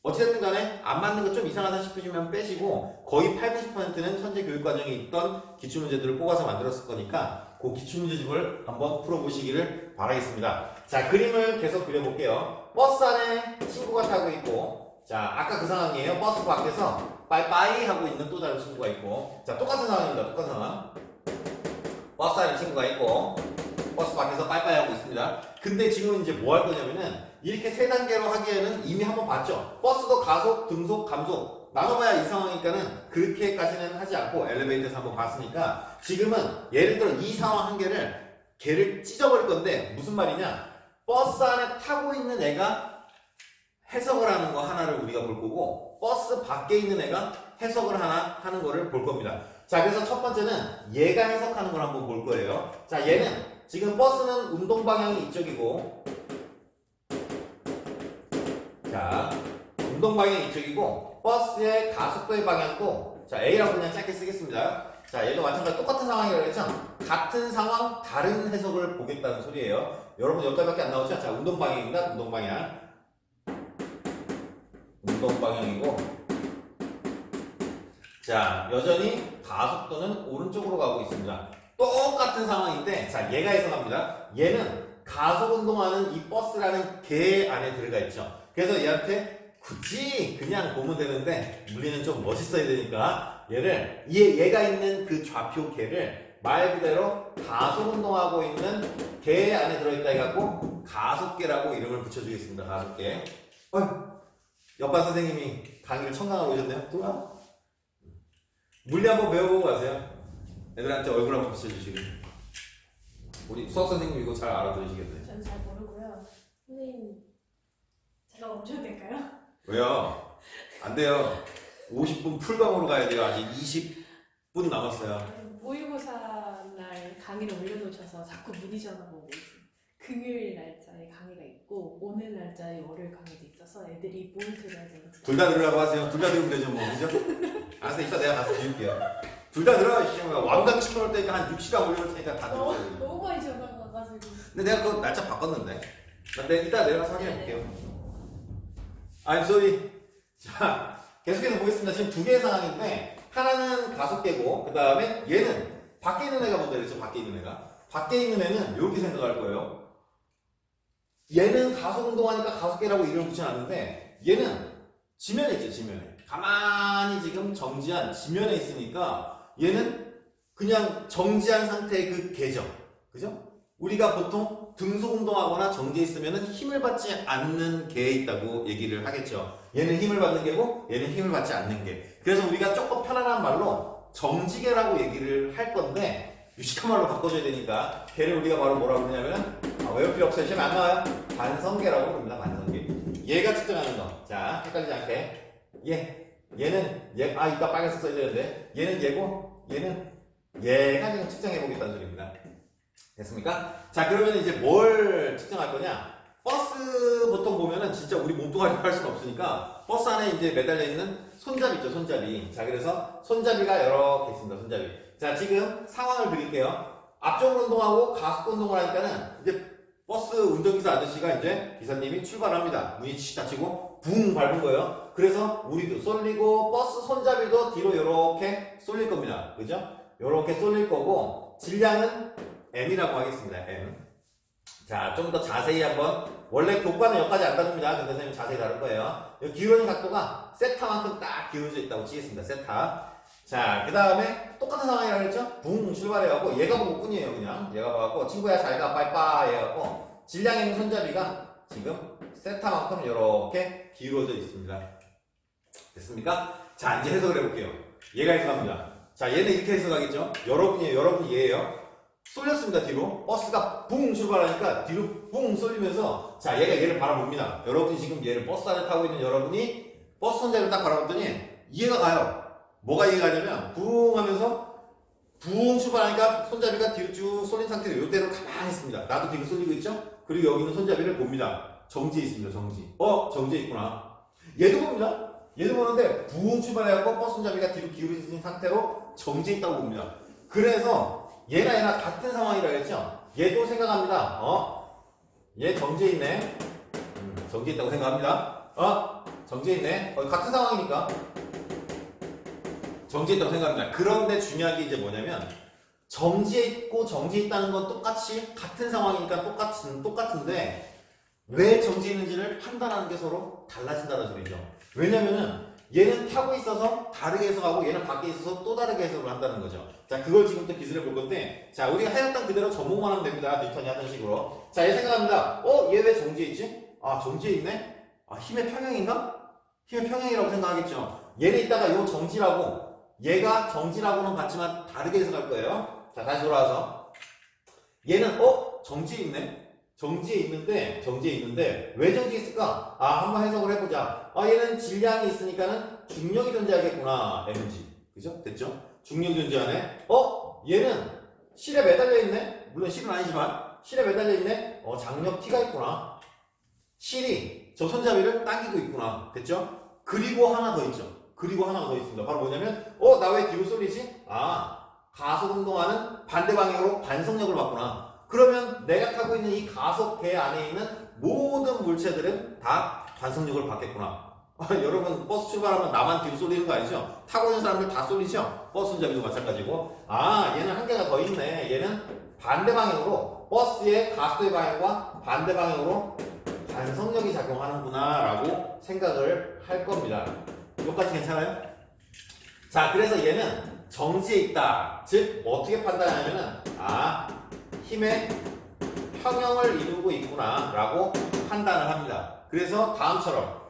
어찌됐든 간에 안 맞는 거 좀 이상하다 싶으시면 빼시고 거의 80, 90%는 현재 교육과정에 있던 기출문제들을 뽑아서 만들었을 거니까 그 기출문제집을 한번 풀어보시기를 바라겠습니다. 자, 그림을 계속 그려볼게요. 버스 안에 친구가 타고 있고 자, 아까 그 상황이에요. 버스 밖에서 빠이빠이 하고 있는 또 다른 친구가 있고 자, 똑같은 상황입니다. 똑같은 상황. 버스 안에 친구가 있고 버스 밖에서 빠이빠이 하고 있습니다. 근데 지금 이제 뭐 할 거냐면은 이렇게 세 단계로 하기에는 이미 한번 봤죠. 버스도 가속, 등속, 감속 나눠봐야 이 상황이니까는 그렇게까지는 하지 않고 엘리베이터에서 한번 봤으니까 지금은 예를 들어 이 상황 한 개를 찢어버릴 건데 무슨 말이냐? 버스 안에 타고 있는 애가 해석을 하는 거 하나를 우리가 볼 거고 버스 밖에 있는 애가 해석을 하나 하는 거를 볼 겁니다. 자, 그래서 첫 번째는 얘가 해석하는 걸 한번 볼 거예요. 자, 얘는 지금 버스는 운동 방향이 이쪽이고 자, 운동 방향이 이쪽이고 버스의 가속도의 방향도 자, A라고 그냥 짧게 쓰겠습니다. 자, 얘도 마찬가지로 똑같은 상황이라고 했죠? 같은 상황 다른 해석을 보겠다는 소리예요. 여러분 여기까지밖에 안 나오죠? 자, 운동 방향입니다. 운동 방향. 운동 방향이고 자, 여전히 가속도는 오른쪽으로 가고 있습니다. 똑같은 상황인데 자, 얘가 해석합니다. 얘는 가속 운동하는 이 버스라는 개 안에 들어가 있죠. 그래서 얘한테 굳이 그냥 보면 되는데 물리는 좀 멋있어야 되니까 얘가 있는 그 좌표 개를 말 그대로 가속운동하고 있는 개 안에 들어있다 해갖고 가속개라고 이름을 붙여주겠습니다. 가속개. 옆반 선생님이 강의를 청강하러 오셨네요. 또 물리 한번 배워보고 가세요. 애들한테 얼굴 한번 붙여주시고. 우리 수학 선생님 이거 잘 알아들으시겠네요. 전 잘 모르고요. 선생님 제가 멈춰도 될까요? 왜요? 안 돼요. 50분 풀강으로 가야 돼요. 아직 20분 남았어요. 모의고사 날 강의를 올려놓으셔서 자꾸 문의 전화가 오고 있어요. 금요일 날짜에 강의가 있고 오늘 날짜에 월요일 강의도 있어서 애들이 뭘 들어야 되는지 둘 다 들으라고 하세요. 둘 다 들으면 되죠 뭐. 그죠? 알았어. 이따 내가 가서 비울게요. 둘 다 들어가시죠. 왕강 시켜놓을 테니까 한 6시간 올려놓을 테니까 다 들으세요. 너무 많이 전화가 와가지고. 근데 내가 그 날짜 바꿨는데. 이따 내려가서 확인해 볼게요. I'm sorry. 자, 계속해서 보겠습니다. 지금 두 개의 상황인데 하나는 가속개고 그 다음에 얘는 밖에 있는 애가 먼저 그랬죠. 밖에 있는 애가. 밖에 있는 애는 이렇게 생각할 거예요. 얘는 가속운동하니까 가속개라고 이름을 붙여놨는데 얘는 지면에 있죠. 지면에. 가만히 지금 정지한 지면에 있으니까 얘는 그냥 정지한 상태의 그 개죠. 그죠? 우리가 보통 등속운동하거나 정지해 있으면 힘을 받지 않는 개에 있다고 얘기를 하겠죠. 얘는 힘을 받는 개고 얘는 힘을 받지 않는 개. 그래서 우리가 조금 편안한 말로 정지개라고 얘기를 할 건데 유식한 말로 바꿔줘야 되니까 걔를 우리가 바로 뭐라고 그러냐면 외울 필요 없어요. 시험에 안 나와요. 반성계라고 부릅니다. 반성계. 얘가 측정하는 거. 자, 헷갈리지 않게. 얘는 이따 빨간색 써야 되는데 얘는 얘고 얘는 얘가 지금 측정해보겠다는 소리입니다. 됐습니까? 자, 그러면 이제 뭘 측정할 거냐? 버스 보통 보면은 진짜 우리 몸뚱아리로 할 수는 없으니까 버스 안에 이제 매달려 있는 손잡이 있죠, 손잡이. 자, 그래서 손잡이가 이렇게 있습니다, 손잡이. 자, 지금 상황을 드릴게요. 앞쪽으로 운동하고 가속 운동을 하니까는 이제 버스 운전기사 아저씨가 이제 기사님이 출발합니다. 문이 치 닫히고 붕 밟은 거예요. 그래서 우리도 쏠리고 버스 손잡이도 뒤로 이렇게 쏠릴 겁니다. 그죠? 이렇게 쏠릴 거고 질량은 M이라고 하겠습니다. M. 자, 좀 더 자세히 한번 원래 교과는 여기까지 안 다룹니다. 근데 선생님 자세히 다룰 거예요. 여기 기울어진 각도가 세타만큼 딱 기울어져 있다고 치겠습니다. 세타. 자, 그 다음에 똑같은 상황이라고 했죠? 붕 출발해갖고 얘가 보고 뿐이에요. 그냥 얘가 봐갖고 친구야 잘가 빠이빠이 해갖고 질량 있는 손잡이가 지금 세타만큼 이렇게 기울어져 있습니다. 됐습니까? 자, 이제 해석을 해볼게요. 얘가 해석합니다. 자, 얘는 이렇게 해석하겠죠? 여러분이 얘예요. 쏠렸습니다. 뒤로. 버스가 붕 출발하니까 뒤로 붕 쏠리면서 자, 얘를 바라봅니다. 여러분이 지금 얘를 버스 안에 타고 있는 여러분이 버스 손잡이를 딱 바라봤더니 이해가 가요. 뭐가 이해가 가냐면 붕 하면서 붕 출발하니까 손잡이가 뒤로 쭉 쏠린 상태로 이대로 가만히 있습니다. 나도 뒤로 쏠리고 있죠? 그리고 여기 있는 손잡이를 봅니다. 정지해 있습니다. 정지해 있구나. 얘도 봅니다. 얘도 보는데 붕 출발해갖고 버스 손잡이가 뒤로 기울어진 상태로 정지해 있다고 봅니다. 그래서 얘나 같은 상황이라 했죠? 얘도 생각합니다. 얘 정지해 있네. 정지해 있다고 생각합니다. 정지해 있네. 같은 상황이니까. 정지해 있다고 생각합니다. 그런데 중요한 게 이제 뭐냐면 정지해 있고 정지해 있다는 건 똑같이 같은 상황이니까 똑같은데 왜 정지해 있는지를 판단하는 게 서로 달라진다는 소리죠. 왜냐면은 얘는 타고 있어서 다르게 해석하고 얘는 밖에 있어서 또 다르게 해석을 한다는 거죠. 자, 그걸 지금부터 기술해 볼 건데 자, 우리가 해왔던 그대로 전목만 하면 됩니다. 뉴턴이 하던 식으로. 자, 얘 생각합니다. 얘 왜 정지해 있지? 정지해 있네? 힘의 평형인가? 힘의 평형이라고 생각하겠죠. 얘는 이따가 요 정지라고 얘가 정지라고는 봤지만 다르게 해석할 거예요. 자, 다시 돌아와서 얘는 정지해 있네? 정지해 있는데 왜 정지해 있을까? 한번 해석을 해보자. 얘는 질량이 있으니까는 중력이 존재하겠구나. mg. 그죠? 됐죠? 중력이 존재하네. 얘는 실에 매달려 있네? 물론 실은 아니지만 실에 매달려 있네? 장력 T가 있구나. 실이 저 손잡이를 당기고 있구나. 됐죠? 그리고 하나 더 있죠. 그리고 하나가 더 있습니다. 바로 뭐냐면 나 왜 뒤로 쏠리지? 가속 운동하는 반대 방향으로 반성력을 받구나. 그러면 내가 타고 있는 이 가속계 안에 있는 모든 물체들은 다 반성력을 받겠구나. 여러분 버스 출발하면 나만 뒤로 쏠리는 거 아니죠? 타고 있는 사람들 다 쏠리죠? 버스 손잡이도 마찬가지고. 얘는 한 개가 더 있네. 얘는 반대 방향으로 버스의 가속의 방향과 반대 방향으로 관성력이 작용하는구나 라고 생각을 할 겁니다. 여기까지 괜찮아요? 자, 그래서 얘는 정지에 있다. 즉 어떻게 판단하냐면은 힘의 평형을 이루고 있구나 라고 판단을 합니다. 그래서 다음처럼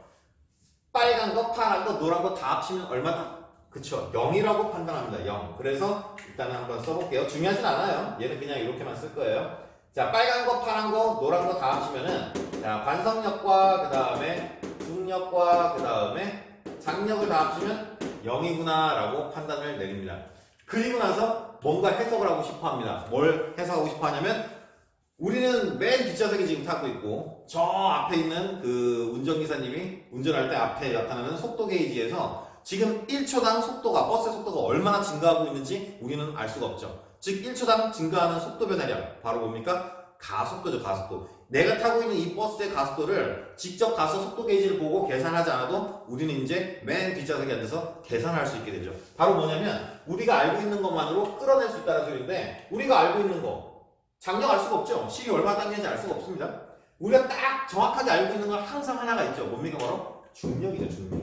빨간 거, 파란 거, 노란 거 다 합치면 얼마다? 그쵸, 0이라고 판단합니다. 0. 그래서 일단은 한번 써볼게요. 중요하진 않아요. 얘는 그냥 이렇게만 쓸 거예요. 자, 빨간 거, 파란 거, 노란 거 다 합치면은 자, 관성력과 그 다음에 중력과 그 다음에 장력을 다 합치면 0이구나 라고 판단을 내립니다. 그리고 나서 뭔가 해석을 하고 싶어 합니다. 뭘 해석하고 싶어 하냐면 우리는 맨 뒷좌석에 지금 타고 있고 저 앞에 있는 그 운전기사님이 운전할 때 앞에 나타나는 속도 게이지에서 지금 1초당 속도가 버스의 속도가 얼마나 증가하고 있는지 우리는 알 수가 없죠. 즉 1초당 증가하는 속도 변화량 바로 뭡니까? 가속도죠. 가속도. 내가 타고 있는 이 버스의 가속도를 직접 가서 속도 게이지를 보고 계산하지 않아도 우리는 이제 맨 뒷좌석에 앉아서 계산할 수 있게 되죠. 바로 뭐냐면 우리가 알고 있는 것만으로 끌어낼 수 있다는 소리인데 우리가 알고 있는 거 장력 알 수가 없죠. 실이 얼마나 당기는지 알 수가 없습니다. 우리가 딱 정확하게 알고 있는 건 항상 하나가 있죠. 뭡니까? 바로 중력이죠. 중력.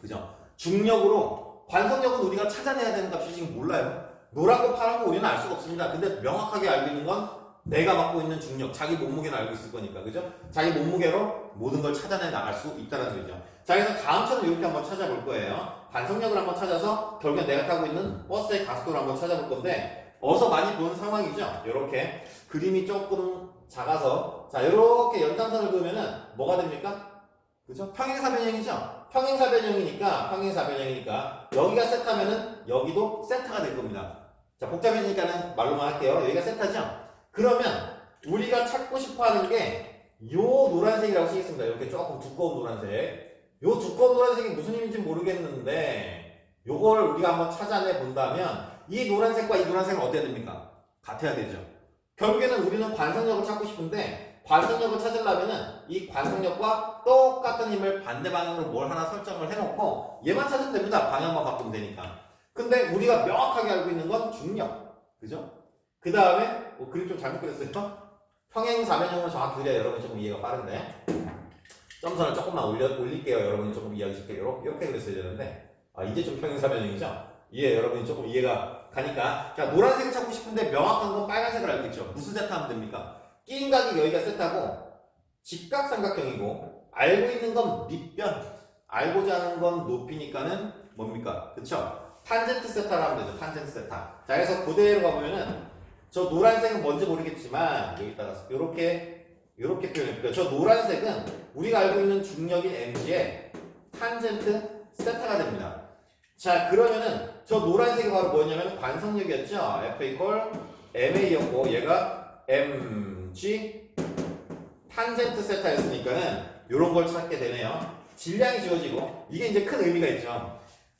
그죠? 중력으로 관성력은 우리가 찾아내야 되는 값이 지금 몰라요. 노란 거 파란 거 우리는 알 수가 없습니다. 근데 명확하게 알고 있는 건 내가 맡고 있는 중력, 자기 몸무게는 알고 있을 거니까, 그죠? 자기 몸무게로 모든 걸 찾아내 나갈 수 있다는 소리죠. 자, 그래서 다음처럼 이렇게 한번 찾아볼 거예요. 관성력을 한번 찾아서 결국엔 내가 타고 있는 버스의 가속도를 한번 찾아볼 건데 어서 많이 본 상황이죠. 이렇게 그림이 조금 작아서 자, 이렇게 연장선을 그으면은 뭐가 됩니까? 그죠? 평행사변형이죠. 평행사변형이니까 여기가 세타면은 여기도 세타가 될 겁니다. 자, 복잡해지니까는 말로만 할게요. 여기가 세타죠? 그러면 우리가 찾고 싶어 하는 게 요 노란색이라고 쓰겠습니다. 이렇게 조금 두꺼운 노란색. 요 두꺼운 노란색이 무슨 의미인지 모르겠는데 요걸 우리가 한번 찾아내 본다면 이 노란색과 이 노란색은 어때야 됩니까? 같아야 되죠. 결국에는 우리는 관성력을 찾고 싶은데 관성력을 찾으려면은 이 관성력과 똑같은 힘을 반대 방향으로 뭘 하나 설정을 해놓고 얘만 찾으면 됩니다. 방향만 바꾸면 되니까. 근데 우리가 명확하게 알고 있는 건 중력. 그죠? 그 다음에 그림 좀 잘못 그렸어요. 평행사변형을 정확히 그려야 여러분이 조금 이해가 빠른데 점선을 조금만 올릴게요. 여러분이 조금 이해하기 쉽게 이렇게 그렸어야 되는데 이제 좀 평행사변형이죠. 여러분이 조금 이해가 가니까 자, 노란색을 찾고 싶은데 명확한 건 빨간색을 알고 있죠. 무슨 세타 하면 됩니까? 끼임각이 여기가 세타고 직각삼각형이고 알고 있는 건 밑변, 알고자 하는 건 높이니까는 뭡니까? 그쵸? 탄젠트 세타를 하면 되죠. 탄젠트 세타. 자, 그래서 그대로 가보면은 저 노란색은 뭔지 모르겠지만 여기다가 이렇게 표현해볼게요. 저 노란색은 우리가 알고 있는 중력인 mg의 탄젠트 세타가 됩니다. 자, 그러면은 저 노란색이 바로 뭐였냐면 관성력이었죠. F equal ma였고 얘가 mg 탄젠트 세타였으니까는 이런 걸 찾게 되네요. 질량이 지워지고 이게 이제 큰 의미가 있죠.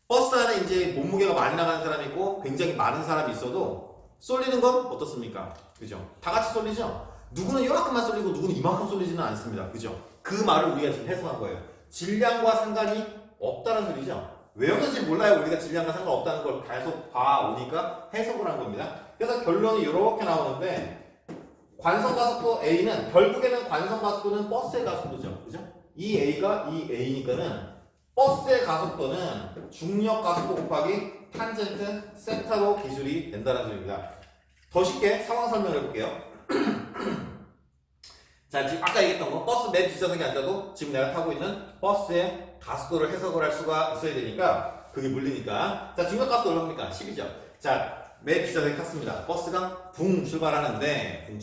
버스 안에 이제 몸무게가 많이 나가는 사람이 있고 굉장히 많은 사람이 있어도 쏠리는 건 어떻습니까? 그죠? 다 같이 쏠리죠? 누구는 이만큼만 쏠리고 누구는 이만큼 쏠리지는 않습니다. 그죠? 그 말을 우리가 지금 해석한 거예요. 질량과 상관이 없다는 소리죠. 왜 그런지 몰라요. 우리가 질량과 상관없다는 걸 계속 봐오니까 해석을 한 겁니다. 그래서 결론이 이렇게 나오는데 관성가속도 A는 결국에는 관성가속도는 버스의 가속도죠. 그죠? 이 A가 이 A니까는 버스의 가속도는 중력 가속도 곱하기 탄젠트 세타로 기술이 된다는 소리입니다. 더 쉽게 상황 설명을 해볼게요. 자, 지금 아까 얘기했던 거 버스 맨 뒷좌석에 앉아도 지금 내가 타고 있는 버스의 가속도를 해석을 할 수가 있어야 되니까 그게 물리니까 자, 중력 가속도 얼마입니까? 10이죠. 자, 맨 뒷좌석에 탔습니다. 버스가 붕 출발하는데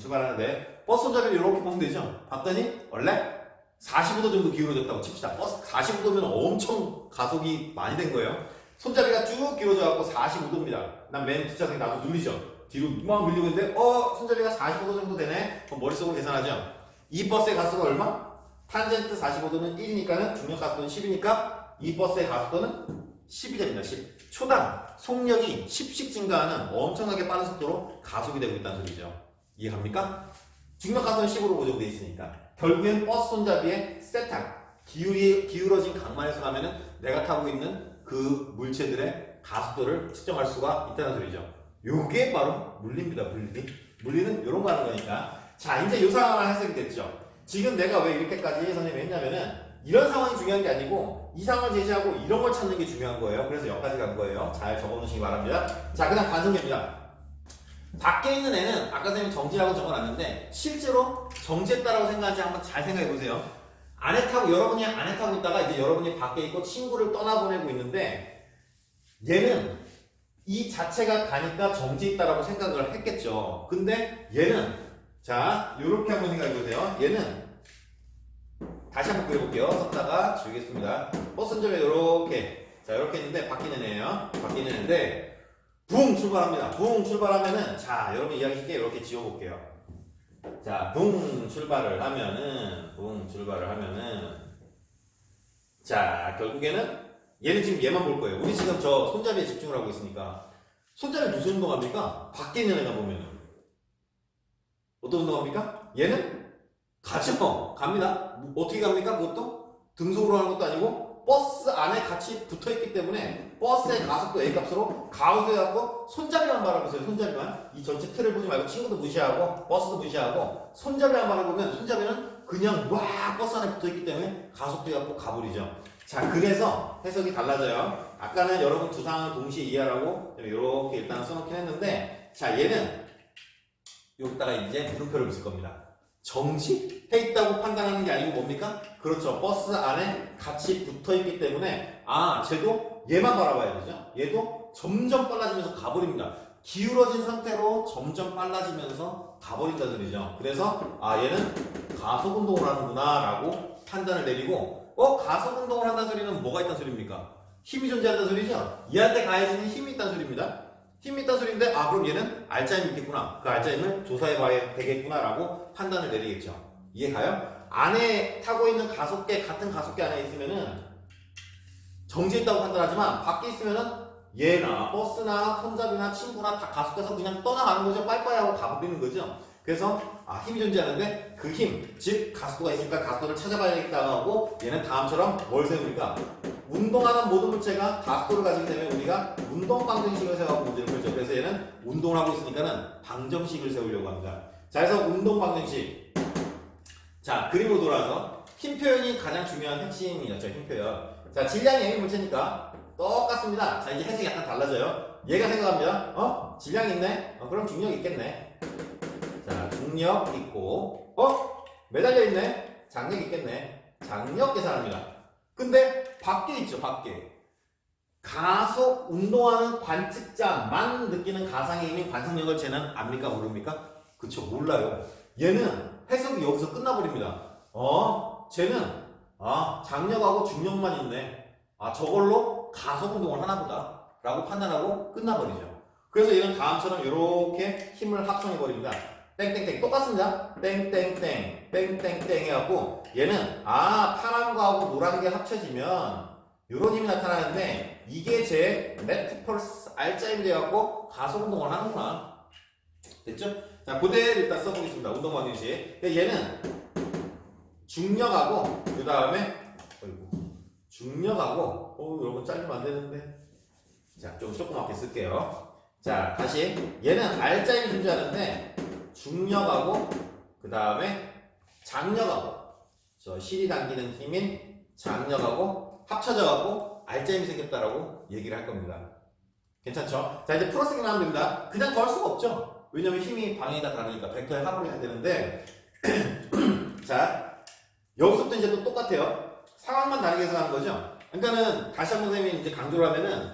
버스 손잡이를 이렇게 보면 되죠. 봤더니 원래 45도 정도 기울어졌다고 칩시다. 버스 45도면 엄청 가속이 많이 된 거예요. 손잡이가 쭉 길어져 갖고 45도입니다. 난 맨 뒷좌석에 나도 눌리죠. 뒤로 막 밀리고 있는데 손잡이가 45도 정도 되네. 그럼 머릿속으로 계산하죠. 이 버스의 가속도가 얼마? 탄젠트 45도는 1이니까는 중력 가속도는 10이니까 이 버스의 가속도는 10이 됩니다. 10. 초당 속력이 10씩 증가하는 엄청나게 빠른 속도로 가속이 되고 있다는 소리죠. 이해갑니까? 중력 가속도는 10으로 고정되어 있으니까 결국엔 버스 손잡이의 세타 기울어진 각만에서 가면은 내가 타고 있는 그 물체들의 가속도를 측정할 수가 있다는 소리죠. 요게 바로 물리입니다. 물리는 이런 거 하는 거니까. 자, 이제 요 상황만 해석이 됐죠. 지금 내가 왜 이렇게까지 선생님이 했냐면은 이런 상황이 중요한 게 아니고 이 상황을 제시하고 이런 걸 찾는 게 중요한 거예요. 그래서 여기까지 간 거예요. 잘 적어놓으시기 바랍니다. 자, 그 다음 관성계입니다. 밖에 있는 애는 아까 선생님 정지라고 적어놨는데 실제로 정지했다라고 생각하지 한번 잘 생각해 보세요. 안에 타고 여러분이 안에 타고 있다가 이제 여러분이 밖에 있고 친구를 떠나보내고 있는데 얘는 이 자체가 가니까 정지했다라고 생각을 했겠죠. 근데 얘는 자 이렇게 한번 생각해 보세요. 얘는 다시 한번 그려볼게요. 썼다가 지우겠습니다. 버스 운전을 이렇게 자 이렇게 했는데 바뀌는 애예요. 바뀌는 애인데 붕 출발합니다. 붕 출발하면은 자 여러분 이야기 쉽게 이렇게 지워볼게요. 자 붕 출발을 하면은 자 결국에는 얘는 지금 얘만 볼 거예요. 우리 지금 저 손잡이에 집중을 하고 있으니까 손잡이 무슨 운동합니까? 밖에 있는 애가 보면은 어떤 운동합니까? 얘는 가죠. 갑니다. 어떻게 갑니까? 그것도 등속으로 하는 것도 아니고 버스 안에 같이 붙어있기 때문에 버스의 가속도 A값으로 가속해갖고 손잡이만 바라보세요. 손잡이만. 이 전체 틀을 보지 말고 친구도 무시하고 버스도 무시하고 손잡이만 바라보면 손잡이는 그냥 와 버스 안에 붙어있기 때문에 가속돼갖고 가버리죠. 자 그래서 해석이 달라져요. 아까는 여러분 두 상황을 동시에 이해하라고 이렇게 일단 써놓긴 했는데 자 얘는 여기다가 이제 물음표를 붙일 겁니다. 정지해 있다고 판단하는 게 아니고 뭡니까? 그렇죠. 버스 안에 같이 붙어있기 때문에 아 쟤도 얘만 바라봐야 되죠. 얘도 점점 빨라지면서 가버립니다. 기울어진 상태로 점점 빨라지면서 가버린다는 소리죠. 그래서 아 얘는 가속운동을 하는구나 라고 판단을 내리고 가속운동을 한다는 소리는 뭐가 있다는 소리입니까? 힘이 존재한다는 소리죠. 얘한테 가해지는 힘이 있다는 소리입니다. 힘이 있다는 소리인데 아 그럼 얘는 알짜임이 있겠구나. 그 알짜임을 조사해봐야 되겠구나 라고 판단을 내리겠죠. 이해가요? 안에 타고 있는 가속계 같은 가속계 안에 있으면은 정지했다고 판단하지만 밖에 있으면은 얘나 버스나 손잡이나 친구나 다 가속해서 그냥 떠나가는 거죠. 빠이빠이 하고 가버리는 거죠. 그래서 아 힘이 존재하는데 그 힘, 즉 가속도가 있으니까 가속도를 찾아봐야겠다 하고 얘는 다음처럼 뭘 세웁니까? 운동하는 모든 물체가 가속도를 가지기 때문에 우리가 운동 방정식을 세워갖고 문제를 펼쳐. 그래서 얘는 운동을 하고 있으니까는 방정식을 세우려고 합니다. 자 그래서 운동 방정식. 자 그림으로 돌아와서 힘 표현이 가장 중요한 핵심이었죠. 힘 표현. 자 질량이 M이 물체니까 똑같습니다. 자 이제 해석이 약간 달라져요. 얘가 생각합니다. 질량이 있네? 그럼 중력이 있겠네. 자 중력 있고 매달려 있네? 장력 있겠네. 장력 계산합니다. 근데 밖에 있죠. 밖에 가속 운동하는 관측자만 느끼는 가상의 힘인 관성력을 쟤는 압니까 모릅니까? 그쵸 몰라요. 얘는 해석이 여기서 끝나버립니다. 쟤는 장력하고 중력만 있네. 저걸로 가속 운동을 하나보다 라고 판단하고 끝나버리죠. 그래서 얘는 다음처럼 이렇게 힘을 합성해버립니다. 땡땡땡 똑같습니다. 땡땡땡 땡땡땡 해갖고 얘는 파란 거하고 노란 게 합쳐지면 이런 힘이 나타나는데 이게 제 네트 펄스 알짜임이 돼갖고 가속 운동을 하는구나. 됐죠? 자 그대로 일단 써보겠습니다. 운동 방정식. 얘는 중력하고 그 다음에 중력하고 여러분 잘리면 안 되는데 자 좀 조그맣게 쓸게요. 자 다시 얘는 알짜임이 존재하는데 중력하고 그 다음에 장력하고 저 실이 당기는 힘인 장력하고 합쳐져갖고 알짜임이 생겼다라고 얘기를 할 겁니다. 괜찮죠? 자 이제 풀어쓰기만 하면 됩니다. 그냥 더할 수가 없죠. 왜냐면 힘이 방향이 다 다르니까 벡터의 합을 해야 되는데 자 여기서부터 이제 또 똑같아요. 상황만 다르게 해서 하는 거죠. 그러니까는 다시 한번 선생님이 이제 강조를 하면은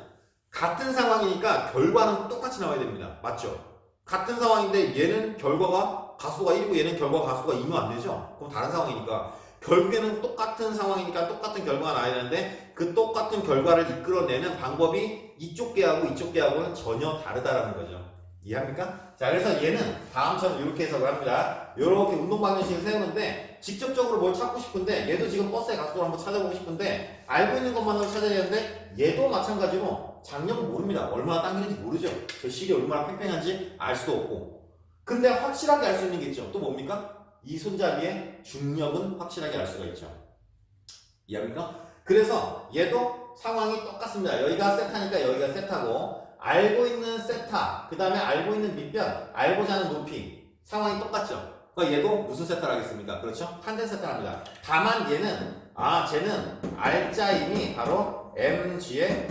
같은 상황이니까 결과는 똑같이 나와야 됩니다. 맞죠? 같은 상황인데 얘는 결과가 가수가 1이고 얘는 결과 가수가 2면 안 되죠? 그럼 다른 상황이니까 결국에는 똑같은 상황이니까 똑같은 결과가 나와야 되는데 그 똑같은 결과를 이끌어내는 방법이 이쪽 계하고 이쪽 계하고는 전혀 다르다라는 거죠. 이해합니까? 자 그래서 얘는 다음처럼 이렇게 해석을 합니다. 이렇게 운동 방정식을 세우는데 직접적으로 뭘 찾고 싶은데 얘도 지금 버스의 가속도를 한번 찾아보고 싶은데 알고 있는 것만으로 찾아야 되는데 얘도 마찬가지로 장력은 모릅니다. 얼마나 당기는지 모르죠. 저 실이 얼마나 팽팽한지 알 수도 없고. 근데 확실하게 알 수 있는 게 있죠. 또 뭡니까? 이 손잡이의 중력은 확실하게 알 수가 있죠. 이해합니까? 그래서 얘도 상황이 똑같습니다. 여기가 세타니까 여기가 세타고 알고 있는 세타, 그 다음에 알고 있는 밑변, 알고자 하는 높이 상황이 똑같죠. 그러니까 얘도 무슨 세타를 하겠습니까? 그렇죠? 탄젠트 세타를 합니다. 다만 얘는 쟤는 알짜임이 바로 mg의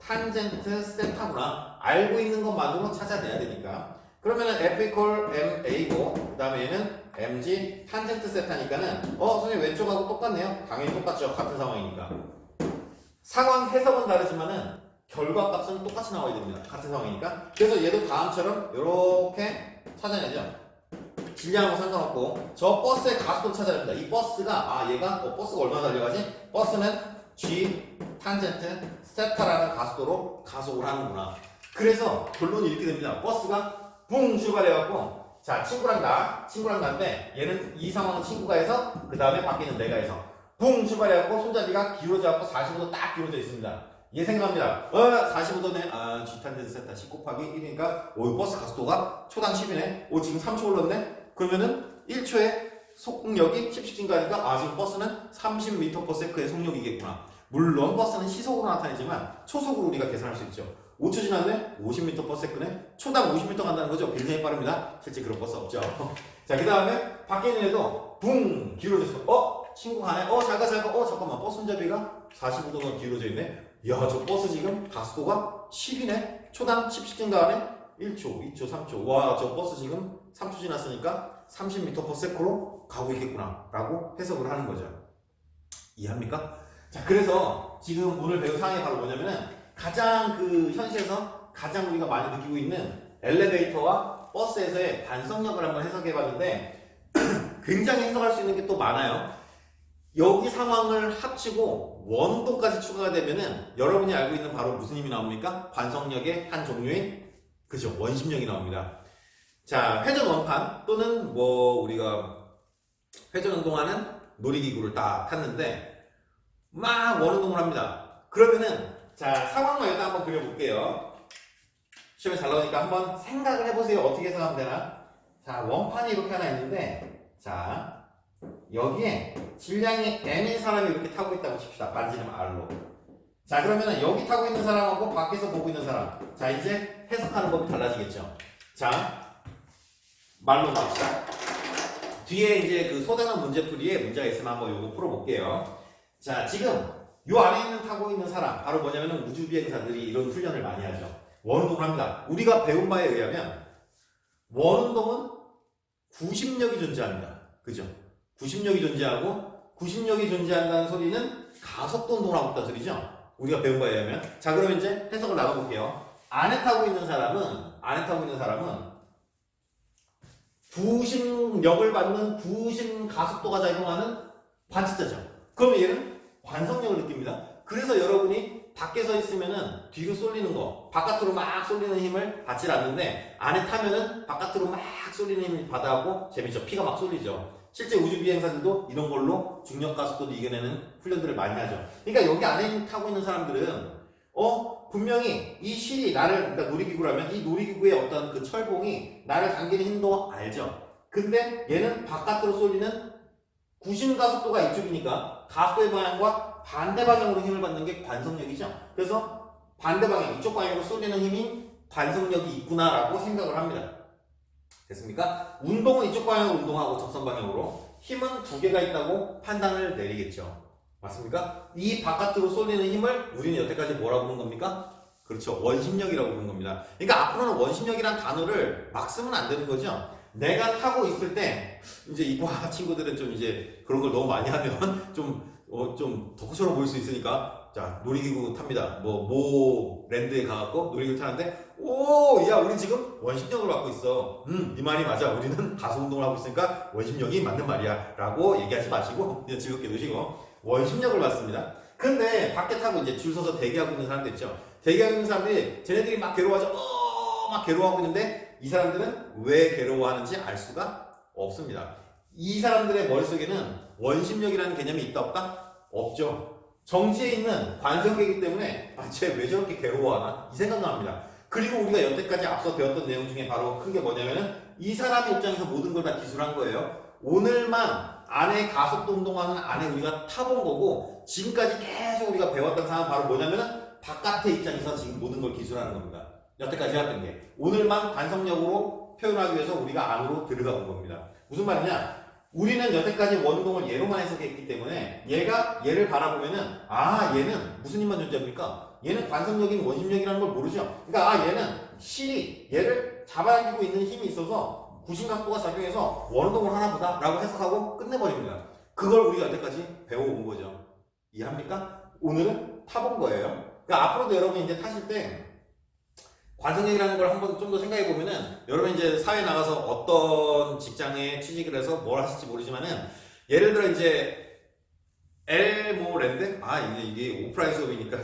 탄젠트 세타구나. 알고 있는 것만으로 찾아내야 되니까. 그러면은 f equal ma고 그 다음에 얘는 mg 탄젠트 세타니까는 선생님 왼쪽하고 똑같네요. 당연히 똑같죠. 같은 상황이니까. 상황 해석은 다르지만은 결과값은 똑같이 나와야 됩니다. 같은 상황이니까. 그래서 얘도 다음처럼 이렇게 찾아내죠. 질량하고 상관없고 저 버스의 가속도를 찾아야 됩니다. 이 버스가 얘가 버스가 얼마나 달려가지? 버스는 g 탄젠트 세타라는 가속도로 가속을 하는구나. 그래서 결론이 이렇게 됩니다. 버스가 붕 출발해갖고 자 친구랑 나인데 얘는 이 상황은 친구가 해서 그 다음에 밖에는 내가 해서 붕 출발해갖고 손잡이가 기울어져갖고 45도 딱 기울어져 있습니다. 얘 생각합니다. 45도네. G 탄젠트 세타 10 곱하기 1이니까 버스 가속도가 초당 10이네. 지금 3초 올랐네. 그러면은 1초에 속력이 10씩 증가하니까 지금 버스는 30m/s의 속력이겠구나. 물론 버스는 시속으로 나타내지만 초속으로 우리가 계산할 수 있죠. 5초 지났네? 50m/s네? 초당 50m 간다는 거죠. 굉장히 빠릅니다. 실제 그런 버스 없죠. 자, 그 다음에 밖에 있는 애도 붕 기울어졌어. 친구 가네? 잘 가. 잠깐만. 버스 손잡이가 45도가 기울어져 있네? 저 버스 지금 가속도가 10이네? 초당 10씩 증가하네? 1초, 2초, 3초. 저 버스 지금 3초 지났으니까 30m/s로 가고 있겠구나. 라고 해석을 하는 거죠. 이해합니까? 자, 그래서 지금 오늘 배운 사항이 바로 뭐냐면은 가장 현실에서 가장 우리가 많이 느끼고 있는 엘리베이터와 버스에서의 반성력을 한번 해석해 봤는데 굉장히 해석할 수 있는 게 또 많아요. 여기 상황을 합치고 원동까지 추가가 되면은 여러분이 알고 있는 바로 무슨 힘이 나옵니까? 반성력의 한 종류인 그죠? 원심력이 나옵니다. 자, 회전 원판 또는 우리가 회전 운동하는 놀이기구를 딱 탔는데 막 원운동을 합니다. 그러면은 자, 상황만 일단 한번 그려볼게요. 시험에 잘 나오니까 한번 생각을 해보세요. 어떻게 해석하면 되나? 자, 원판이 이렇게 하나 있는데 자, 여기에 질량이 m인 사람이 이렇게 타고 있다고 칩시다. 반지름 r로. 자, 그러면은 여기 타고 있는 사람하고 밖에서 보고 있는 사람. 자, 이제 해석하는 법이 달라지겠죠. 자, 말로 봅시다. 뒤에 이제 소단원 문제풀이에 문제가 있으면 한번 요거 풀어볼게요. 자, 지금 요 안에 타고 있는 사람, 바로 뭐냐면은 우주비행사들이 이런 훈련을 많이 하죠. 원운동을 합니다. 우리가 배운 바에 의하면 원운동은 구심력이 존재합니다. 그죠? 구심력이 존재하고 구심력이 존재한다는 소리는 가속도 운동을 하고 있다는 소리죠. 우리가 배운 바에 의하면. 자, 그러면 이제 해석을 나눠볼게요. 안에 타고 있는 사람은 구심력을 받는 구심 가속도가 작용하는 관측자죠. 그러면 얘는 관성력을 느낍니다. 그래서 여러분이 밖에 서 있으면은 뒤로 쏠리는 거, 바깥으로 막 쏠리는 힘을 받질 않는데 안에 타면은 바깥으로 막 쏠리는 힘을 받아갖고 재밌죠. 피가 막 쏠리죠. 실제 우주비행사들도 이런 걸로 중력 가속도도 이겨내는 훈련들을 많이 하죠. 그러니까 여기 안에 타고 있는 사람들은 분명히 이 실이 나를, 그러니까 놀이기구라면 이 놀이기구의 어떤 그 철봉이 나를 당기는 힘도 알죠. 근데 얘는 바깥으로 쏠리는 구심 가속도가 이쪽이니까 가속도의 방향과 반대 방향으로 힘을 받는 게 관성력이죠. 그래서 반대 방향, 이쪽 방향으로 쏠리는 힘이 관성력이 있구나라고 생각을 합니다. 됐습니까? 운동은 이쪽 방향으로 운동하고 적선 방향으로 힘은 두 개가 있다고 판단을 내리겠죠. 맞습니까? 이 바깥으로 쏠리는 힘을 우리는 여태까지 뭐라고 부른 겁니까? 그렇죠. 원심력이라고 부른 겁니다. 그러니까 앞으로는 원심력이란 단어를 막 쓰면 안 되는 거죠. 내가 타고 있을 때 이제 이과 친구들은 좀 이제 그런 걸 너무 많이 하면 좀 덕후처럼 보일 수 있으니까 자, 놀이기구 탑니다. 모 랜드에 가갖고 놀이기구 타는데 야, 우리 지금 원심력을 받고 있어. 네 말이 맞아. 우리는 가속 운동을 하고 있으니까 원심력이 맞는 말이야. 라고 얘기하지 마시고 그냥 즐겁게 노시고 원심력을 받습니다. 근데 밖에 타고 이제 줄 서서 대기하고 있는 사람들 있죠. 대기하고 있는 사람들이 쟤네들이 막 괴로워하죠. 막 괴로워하고 있는데 이 사람들은 왜 괴로워하는지 알 수가 없습니다. 이 사람들의 머릿속에는 원심력이라는 개념이 있다 없다? 없죠. 정지에 있는 관성계이기 때문에 쟤 왜 저렇게 괴로워하나? 이 생각만 합니다. 그리고 우리가 여태까지 앞서 배웠던 내용 중에 바로 큰 게 뭐냐면은 이 사람의 입장에서 모든 걸 다 기술한 거예요. 오늘만 안에 가속도 운동하는 안에 우리가 타본 거고 지금까지 계속 우리가 배웠던 상황은 바로 뭐냐면은 바깥의 입장에서 지금 모든 걸 기술하는 겁니다. 여태까지 해왔던 게 오늘만 관성력으로 표현하기 위해서 우리가 안으로 들어가 본 겁니다. 무슨 말이냐? 우리는 여태까지 원동을 얘로만 해석했기 때문에 얘를 바라보면은 얘는 무슨 힘만 존재합니까? 얘는 관성력인 원심력이라는 걸 모르죠. 그러니까 얘는 실이 얘를 잡아당기고 있는 힘이 있어서 구심각도가 작용해서 원동을 하나 보다 라고 해석하고 끝내버립니다. 그걸 우리가 여태까지 배워온 거죠. 이해합니까? 오늘은 타본 거예요. 그러니까 앞으로도 여러분 이제 타실 때 관성력이라는 걸 한번 좀 더 생각해 보면은 여러분 이제 사회에 나가서 어떤 직장에 취직을 해서 뭘 하실지 모르지만은 예를 들어 이제 엘모랜드 이게 오프라인 수업이니까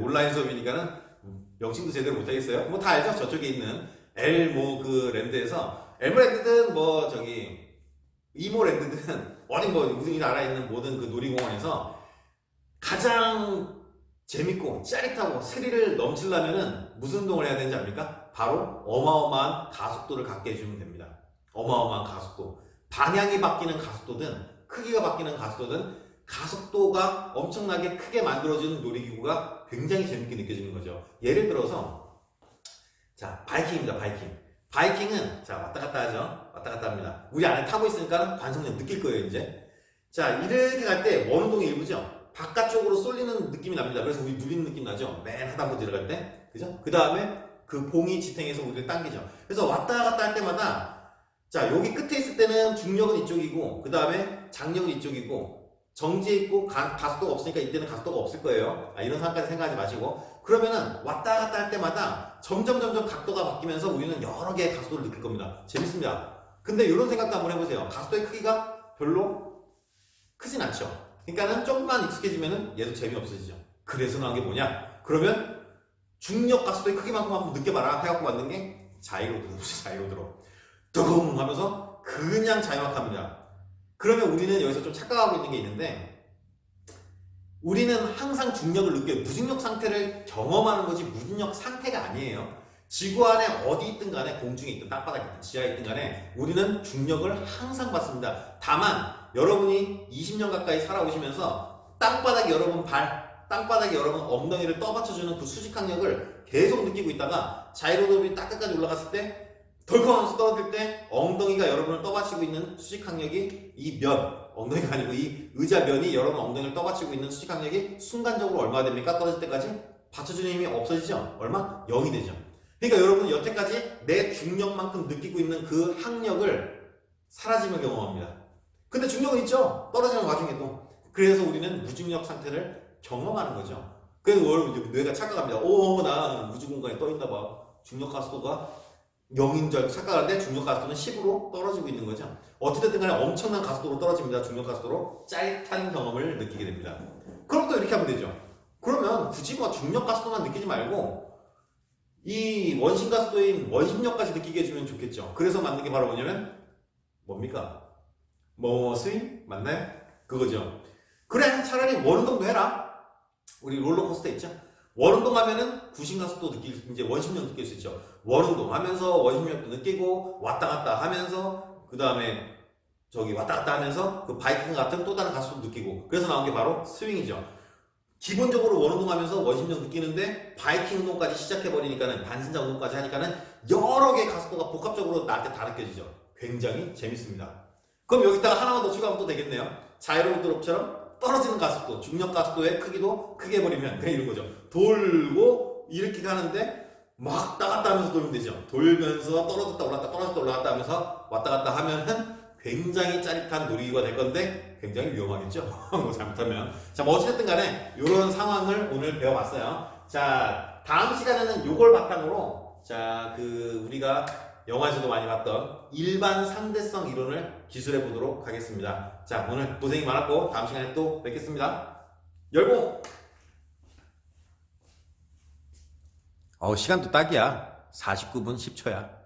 온라인 수업이니까는 명칭도 제대로 못하겠어요. 뭐 다 알죠? 저쪽에 있는 엘모 그 랜드에서 엘모랜드든 뭐 저기 이모랜드든 어디 뭐 무슨 나라에 있는 모든 그 놀이공원에서 가장 재밌고 짜릿하고 스릴을 넘치려면은 무슨 운동을 해야 되는지 압니까? 바로 어마어마한 가속도를 갖게 해주면 됩니다. 어마어마한 가속도. 방향이 바뀌는 가속도든 크기가 바뀌는 가속도든 가속도가 엄청나게 크게 만들어지는 놀이기구가 굉장히 재밌게 느껴지는 거죠. 예를 들어서 자 바이킹입니다. 바이킹은 자 왔다 갔다 하죠. 왔다 갔다 합니다. 우리 안에 타고 있으니까 관성력 느낄 거예요 이제. 자 이렇게 갈 때 원운동의 일부죠. 바깥쪽으로 쏠리는 느낌이 납니다. 그래서 우리 누리는 느낌 나죠? 맨 하단부 들어갈 때. 그죠? 그 다음에 그 봉이 지탱해서 우리를 당기죠. 그래서 왔다 갔다 할 때마다 자, 여기 끝에 있을 때는 중력은 이쪽이고, 그 다음에 장력은 이쪽이고, 정지해 있고, 가속도가 없으니까 이때는 가속도가 없을 거예요. 이런 상황까지 생각하지 마시고. 그러면은 왔다 갔다 할 때마다 점점 각도가 바뀌면서 우리는 여러 개의 가속도를 느낄 겁니다. 재밌습니다. 근데 이런 생각도 한번 해보세요. 가속도의 크기가 별로 크진 않죠. 그러니까는 조금만 익숙해지면은 얘도 재미없어지죠. 그래서 나온 게 뭐냐? 그러면 중력 가속도의 크기만큼 한번 느껴봐라 해갖고 만든 게 자이로드로 뜨거움 하면서 그냥 자유학합니다. 그러면 우리는 여기서 좀 착각하고 있는 게 있는데 우리는 항상 중력을 느껴요. 무중력 상태를 경험하는 거지 무중력 상태가 아니에요. 지구 안에 어디 있든 간에 공중에 있든 땅바닥에 있든 지하에 있든 간에 우리는 중력을 항상 받습니다. 다만 여러분이 20년 가까이 살아오시면서 땅바닥에 여러분 땅바닥에 여러분 엉덩이를 떠받쳐주는 그 수직항력을 계속 느끼고 있다가 자이로드rop이 딱 끝까지 올라갔을 때 덜컹하면서 떨어질 때 엉덩이가 여러분을 떠받치고 있는 수직항력이 이 엉덩이가 아니고 이 의자면이 여러분 엉덩이를 떠받치고 있는 수직항력이 순간적으로 얼마가 됩니까? 떨어질 때까지 받쳐주는 힘이 없어지죠? 얼마? 0이 되죠. 그러니까 여러분 여태까지 내 중력만큼 느끼고 있는 그 항력을 사라짐을 경험합니다. 근데 중력은 있죠. 떨어지는 와중에도. 그래서 우리는 무중력 상태를 경험하는 거죠. 그래서 뇌가 착각합니다. 나 우주 공간에 떠 있나 봐. 중력 가속도가 0인 줄 알고 착각하는데 중력 가속도는 10으로 떨어지고 있는 거죠. 어찌됐든 간에 엄청난 가속도로 떨어집니다. 중력 가속도로 짜릿한 경험을 느끼게 됩니다. 그럼 또 이렇게 하면 되죠. 그러면 굳이 뭐 중력 가속도만 느끼지 말고 이 원심 가속도인 원심력까지 느끼게 해주면 좋겠죠. 그래서 만든 게 바로 뭐냐면 뭡니까? 스윙? 맞나요? 그거죠. 그래 차라리 원운동도 해라. 우리 롤러코스터 있죠? 원운동 하면은 구심가속도 이제 원심력 느낄 수 있죠. 원운동 하면서 원심력도 느끼고 왔다 갔다 하면서 그 다음에 왔다 갔다 하면서 그 바이킹 같은 또 다른 가속도 느끼고 그래서 나온 게 바로 스윙이죠. 기본적으로 원운동 하면서 원심력 느끼는데 바이킹 운동까지 시작해버리니까는 반신자 운동까지 하니까는 여러 개의 가속도가 복합적으로 나한테 다 느껴지죠. 굉장히 재밌습니다. 그럼 여기다가 하나만 더 추가하면 또 되겠네요. 자이로드롭처럼 떨어지는 가속도, 중력 가속도의 크기도 크게 해버리면 그냥 이런 거죠. 돌고 이렇게 가는데 막 왔다 갔다 하면서 돌면 되죠. 돌면서 떨어졌다 올랐다 떨어졌다 올라갔다 하면서 왔다 갔다 하면은 굉장히 짜릿한 놀이기구가 될 건데 굉장히 위험하겠죠. 뭐 잘못하면. 자, 뭐 어쨌든 간에 이런 상황을 오늘 배워봤어요. 자, 다음 시간에는 요걸 바탕으로 우리가 영화에서도 많이 봤던 일반 상대성 이론을 기술해 보도록 하겠습니다. 자, 오늘 고생이 많았고 다음 시간에 또 뵙겠습니다. 열공! 시간도 딱이야. 49분 10초야.